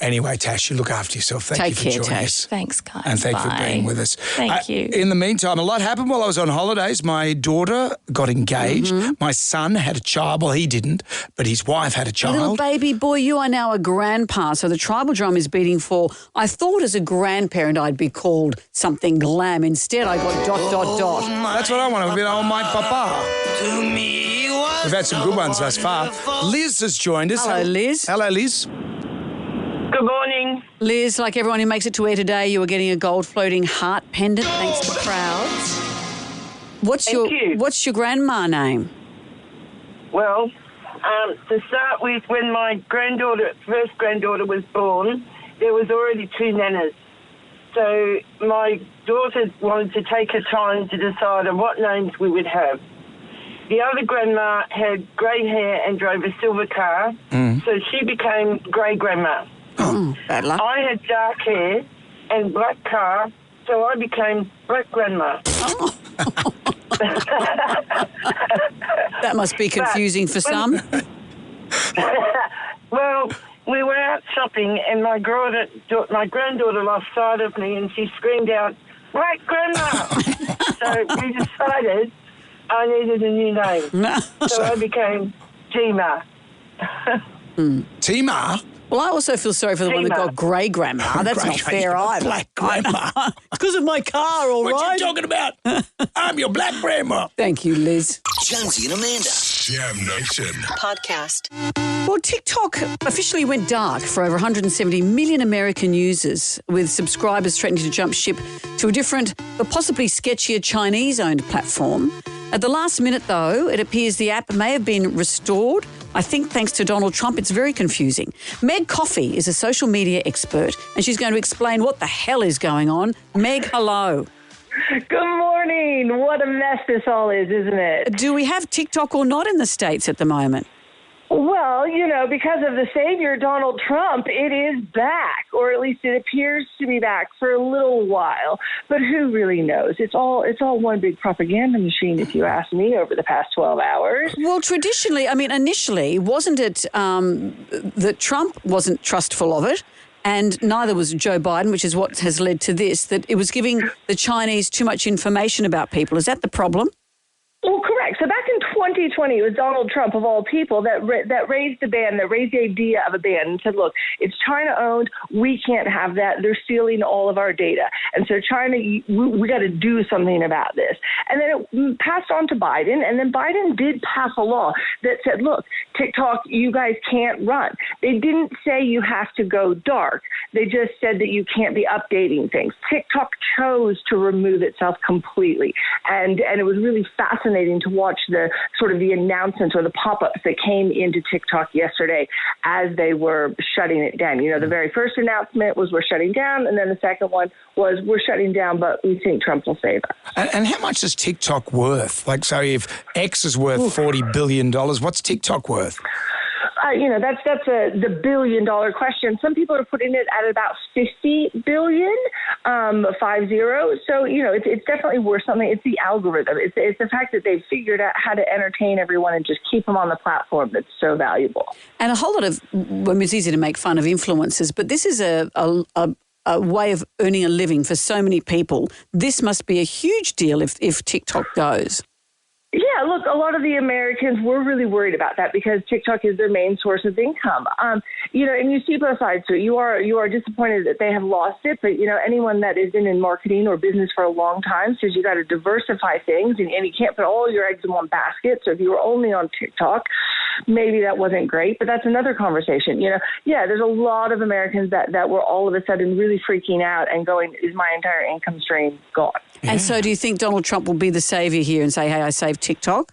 [SPEAKER 1] Anyway, Tash, you look after yourself. Thank you for joining us.
[SPEAKER 9] Thanks, guys.
[SPEAKER 1] And thank you for being with us.
[SPEAKER 9] Thank you.
[SPEAKER 1] In the meantime, a lot happened while I was on holidays. My daughter got engaged.
[SPEAKER 2] Mm-hmm.
[SPEAKER 1] My son had a child. Well, he didn't, but his wife had a child.
[SPEAKER 2] Little baby boy, you are now a grandpa. So the tribal drum is beating for, I thought as a grandparent I'd be called something glam. Instead, I got ...
[SPEAKER 1] That's what I want to be. Oh, my papa.
[SPEAKER 6] To me was
[SPEAKER 1] We've had some good ones thus far. Liz has joined us.
[SPEAKER 2] Hello, Liz.
[SPEAKER 1] Hello, Liz.
[SPEAKER 12] Good morning.
[SPEAKER 2] Liz, like everyone who makes it to air today, you are getting a gold floating heart pendant thanks to Crowds. What's your grandma name?
[SPEAKER 12] Well, to start with, when my first granddaughter was born, there was already 2 nanas. So my daughter wanted to take her time to decide on what names we would have. The other grandma had grey hair and drove a silver car, so she became Grey Grandma.
[SPEAKER 2] Oh, bad luck.
[SPEAKER 12] I had dark hair and black car, so I became Black Grandma.
[SPEAKER 2] That must be confusing for some.
[SPEAKER 12] Well, we were out shopping and my granddaughter lost sight of me and she screamed out, Black Grandma! So we decided I needed a new name. So I became Tima.
[SPEAKER 1] Tima?
[SPEAKER 2] Well, I also feel sorry for the one that got Grey Grandma. That's not fair either.
[SPEAKER 1] Black Grandma.
[SPEAKER 2] It's because of my car, all right?
[SPEAKER 1] What you talking about? I'm your Black Grandma.
[SPEAKER 2] Thank you, Liz.
[SPEAKER 13] Jonesy and Amanda.
[SPEAKER 10] Jam Nation.
[SPEAKER 16] Podcast.
[SPEAKER 2] Well, TikTok officially went dark for over 170 million American users, with subscribers threatening to jump ship to a different but possibly sketchier Chinese-owned platform. At the last minute, though, it appears the app may have been restored. I think thanks to Donald Trump, it's very confusing. Meg Coffey is a social media expert, and she's going to explain what the hell is going on. Meg, hello.
[SPEAKER 14] Good morning. What a mess this all is, isn't it?
[SPEAKER 2] Do we have TikTok or not in the States at the moment?
[SPEAKER 14] Well, because of the savior, Donald Trump, it is back, or at least it appears to be back for a little while. But who really knows? It's all one big propaganda machine, if you ask me, over the past 12 hours.
[SPEAKER 2] Well, traditionally, initially, wasn't it that Trump wasn't trustful of it? And neither was Joe Biden, which is what has led to this, that it was giving the Chinese too much information about people. Is that the problem?
[SPEAKER 14] Well, correct. So back in 2020, it was Donald Trump, of all people, that raised the ban, that raised the idea of a ban and said, look, it's China-owned. We can't have that. They're stealing all of our data. And so China, we got to do something about this. And then it passed on to Biden, and then Biden did pass a law that said, look, TikTok, you guys can't run. They didn't say you have to go dark. They just said that you can't be updating things. TikTok chose to remove itself completely. And it was really fascinating to watch the sort of the announcements or the pop-ups that came into TikTok yesterday as they were shutting it down. You know, the very first announcement was we're shutting down, and then the second one was we're shutting down, but we think Trump will save us.
[SPEAKER 1] And how much is TikTok worth? Like, so if X is worth $40 billion, what's TikTok worth?
[SPEAKER 14] That's the billion-dollar question. Some people are putting it at about 50 billion, 50. So, it's definitely worth something. It's the algorithm. It's the fact that they've figured out how to entertain everyone and just keep them on the platform that's so valuable.
[SPEAKER 2] And a whole lot of, it's easy to make fun of influencers, but this is a way of earning a living for so many people. This must be a huge deal if TikTok goes.
[SPEAKER 14] Yeah, look, a lot of the Americans were really worried about that because TikTok is their main source of income. And you see both sides to it. You are disappointed that they have lost it, but, anyone that is in marketing or business for a long time says you got to diversify things and you can't put all your eggs in one basket. So if you were only on TikTok, maybe that wasn't great, but that's another conversation. There's a lot of Americans that were all of a sudden really freaking out and going, is my entire income stream gone?
[SPEAKER 2] Yeah. And so do you think Donald Trump will be the savior here and say, hey, I saved TikTok?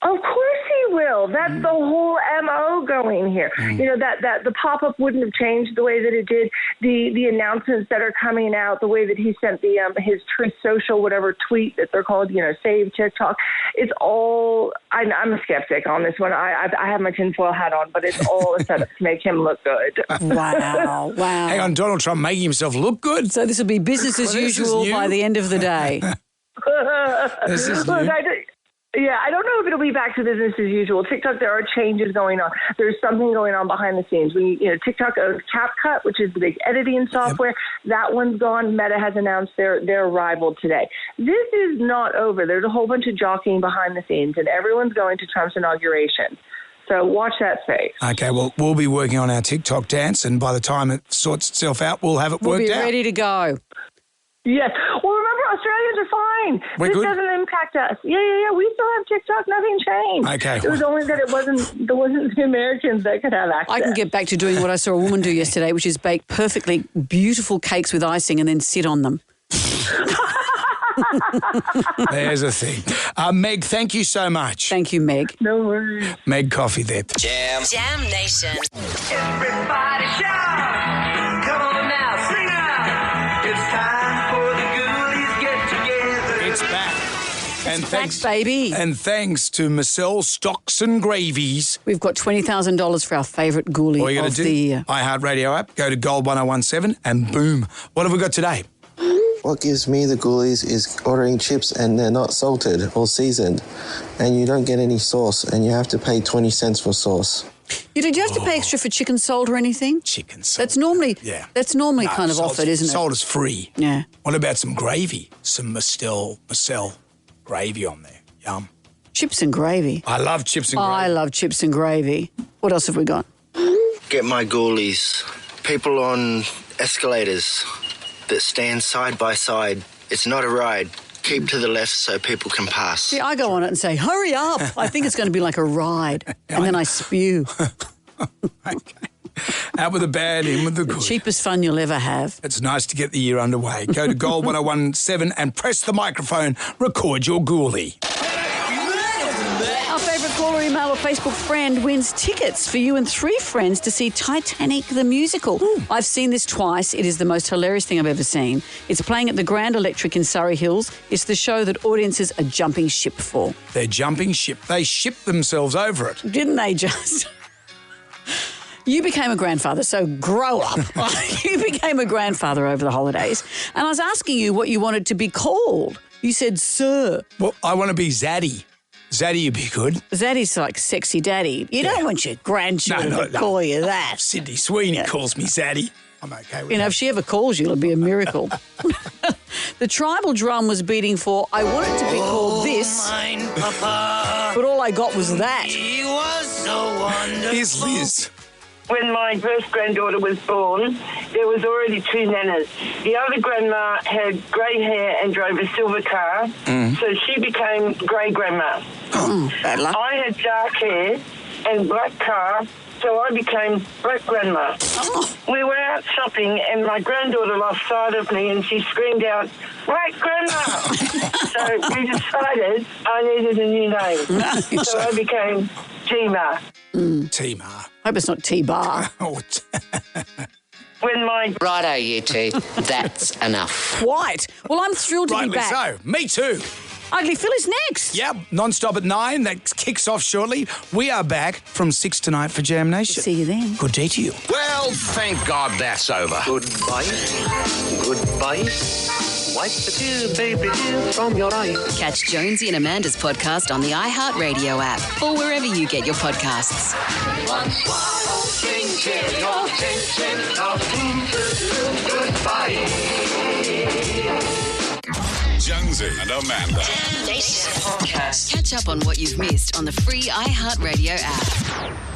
[SPEAKER 14] Of course he will. That's the whole MO going here. That the pop-up wouldn't have changed the way that it did. The announcements that are coming out, the way that he sent his Truth Social, whatever tweet that they're called, save TikTok. It's all, I'm a skeptic on this one. I have my tinfoil hat on, but it's all a setup to make him look good.
[SPEAKER 2] Wow.
[SPEAKER 1] Hang on, Donald Trump making himself look good?
[SPEAKER 2] So this will be business as usual by the end of the day.
[SPEAKER 1] This is new.
[SPEAKER 14] Yeah, I don't know if it'll be back to business as usual. TikTok, there are changes going on. There's something going on behind the scenes. TikTok owns CapCut, which is the big editing software. Yep. That one's gone. Meta has announced their arrival today. This is not over. There's a whole bunch of jockeying behind the scenes, and everyone's going to Trump's inauguration. So watch that space.
[SPEAKER 1] Okay, well, we'll be working on our TikTok dance, and by the time it sorts itself out, we'll have it worked out.
[SPEAKER 2] We'll be ready to go.
[SPEAKER 14] Yes. Well, remember, Australians are fine.
[SPEAKER 1] We're
[SPEAKER 14] this
[SPEAKER 1] good?
[SPEAKER 14] Doesn't impact us. Yeah. We still have TikTok. Nothing changed.
[SPEAKER 1] Okay.
[SPEAKER 14] It was only that there wasn't the Americans that could have access.
[SPEAKER 2] I can get back to doing what I saw a woman do yesterday, which is bake perfectly beautiful cakes with icing and then sit on them.
[SPEAKER 1] There's a thing. Meg, thank you so much.
[SPEAKER 2] Thank you, Meg.
[SPEAKER 14] No worries.
[SPEAKER 1] Meg Coffee there.
[SPEAKER 16] Jam Nation.
[SPEAKER 6] Everybody shout. Come on now, sing out. It's time for the Ghoulies get together.
[SPEAKER 1] It's back. And thanks,
[SPEAKER 2] baby.
[SPEAKER 1] And thanks to Marcel Stocks and Gravies.
[SPEAKER 2] We've got $20,000 for our favourite ghoulie of the year.
[SPEAKER 1] iHeartRadio app, go to Gold 1017 and boom. What have we got today?
[SPEAKER 17] What gives me the ghoulies is ordering chips and they're not salted or seasoned, and you don't get any sauce, and you have to pay 20 cents for sauce.
[SPEAKER 2] Did you have to pay extra for chicken salt or anything?
[SPEAKER 1] Chicken salt.
[SPEAKER 2] That's normally kind of offered, isn't it?
[SPEAKER 1] Salt is free.
[SPEAKER 2] Yeah.
[SPEAKER 1] What about some gravy? Some Marcel gravy on there. Yum.
[SPEAKER 2] Chips and gravy.
[SPEAKER 1] I love chips and gravy.
[SPEAKER 2] I love chips and gravy. What else have we got?
[SPEAKER 18] Get my ghoulies. People on escalators that stand side by side. It's not a ride. Keep to the left so people can pass.
[SPEAKER 2] See, I go on it and say, hurry up. I think it's going to be like a ride. And then I spew.
[SPEAKER 1] Okay. Out with the bad, in with the good.
[SPEAKER 2] The cheapest fun you'll ever have.
[SPEAKER 1] It's nice to get the year underway. Go to Gold 1017 and press the microphone. Record your ghoulie.
[SPEAKER 2] Our favourite caller, email or Facebook friend wins tickets for you and 3 friends to see Titanic the musical. I've seen this twice. It is the most hilarious thing I've ever seen. It's playing at the Grand Electric in Surrey Hills. It's the show that audiences are jumping ship for.
[SPEAKER 1] They're jumping ship. They shipped themselves over it.
[SPEAKER 2] Didn't they just? You became a grandfather, so grow up. You became a grandfather over the holidays. And I was asking you what you wanted to be called. You said, sir.
[SPEAKER 1] Well, I want to be Zaddy. Zaddy would be good.
[SPEAKER 2] Zaddy's like sexy daddy. You don't want your grandchildren to call you that.
[SPEAKER 1] Sydney Sweeney calls me Zaddy. I'm okay with that.
[SPEAKER 2] If she ever calls you, it'll be a miracle. The tribal drum was beating for, I want it to be called this, but all I got was that.
[SPEAKER 6] He was so wonderful.
[SPEAKER 1] Here's Liz.
[SPEAKER 12] When my first granddaughter was born, there was already 2 nanas. The other grandma had grey hair and drove a silver car, so she became grey grandma.
[SPEAKER 2] Bad luck.
[SPEAKER 12] I had dark hair and black car, so I became black grandma. We were out shopping and my granddaughter lost sight of me and she screamed out, "Black grandma!" So we decided I needed a new name. So I became Tima.
[SPEAKER 1] T-Mar.
[SPEAKER 2] Hope it's not T-Bar.
[SPEAKER 12] When my
[SPEAKER 8] Righto, you two. That's enough.
[SPEAKER 2] Quite. Well, I'm thrilled to be
[SPEAKER 1] Rightly
[SPEAKER 2] back.
[SPEAKER 1] so. Me too.
[SPEAKER 2] Ugly Phil is next.
[SPEAKER 1] Yep, non-stop at 9. That kicks off shortly. We are back from 6 tonight for Jam Nation.
[SPEAKER 2] See you then.
[SPEAKER 1] Good day to you.
[SPEAKER 13] Well, thank God that's over.
[SPEAKER 18] Goodbye. Goodbye. Wipe the tears, baby, dear, from your eyes.
[SPEAKER 16] Catch Jonesy and Amanda's podcast on the iHeartRadio app or wherever you get your podcasts.
[SPEAKER 10] Jonesy and Amanda.
[SPEAKER 16] Damn Nation Podcast. Catch up on what you've missed on the free iHeartRadio app.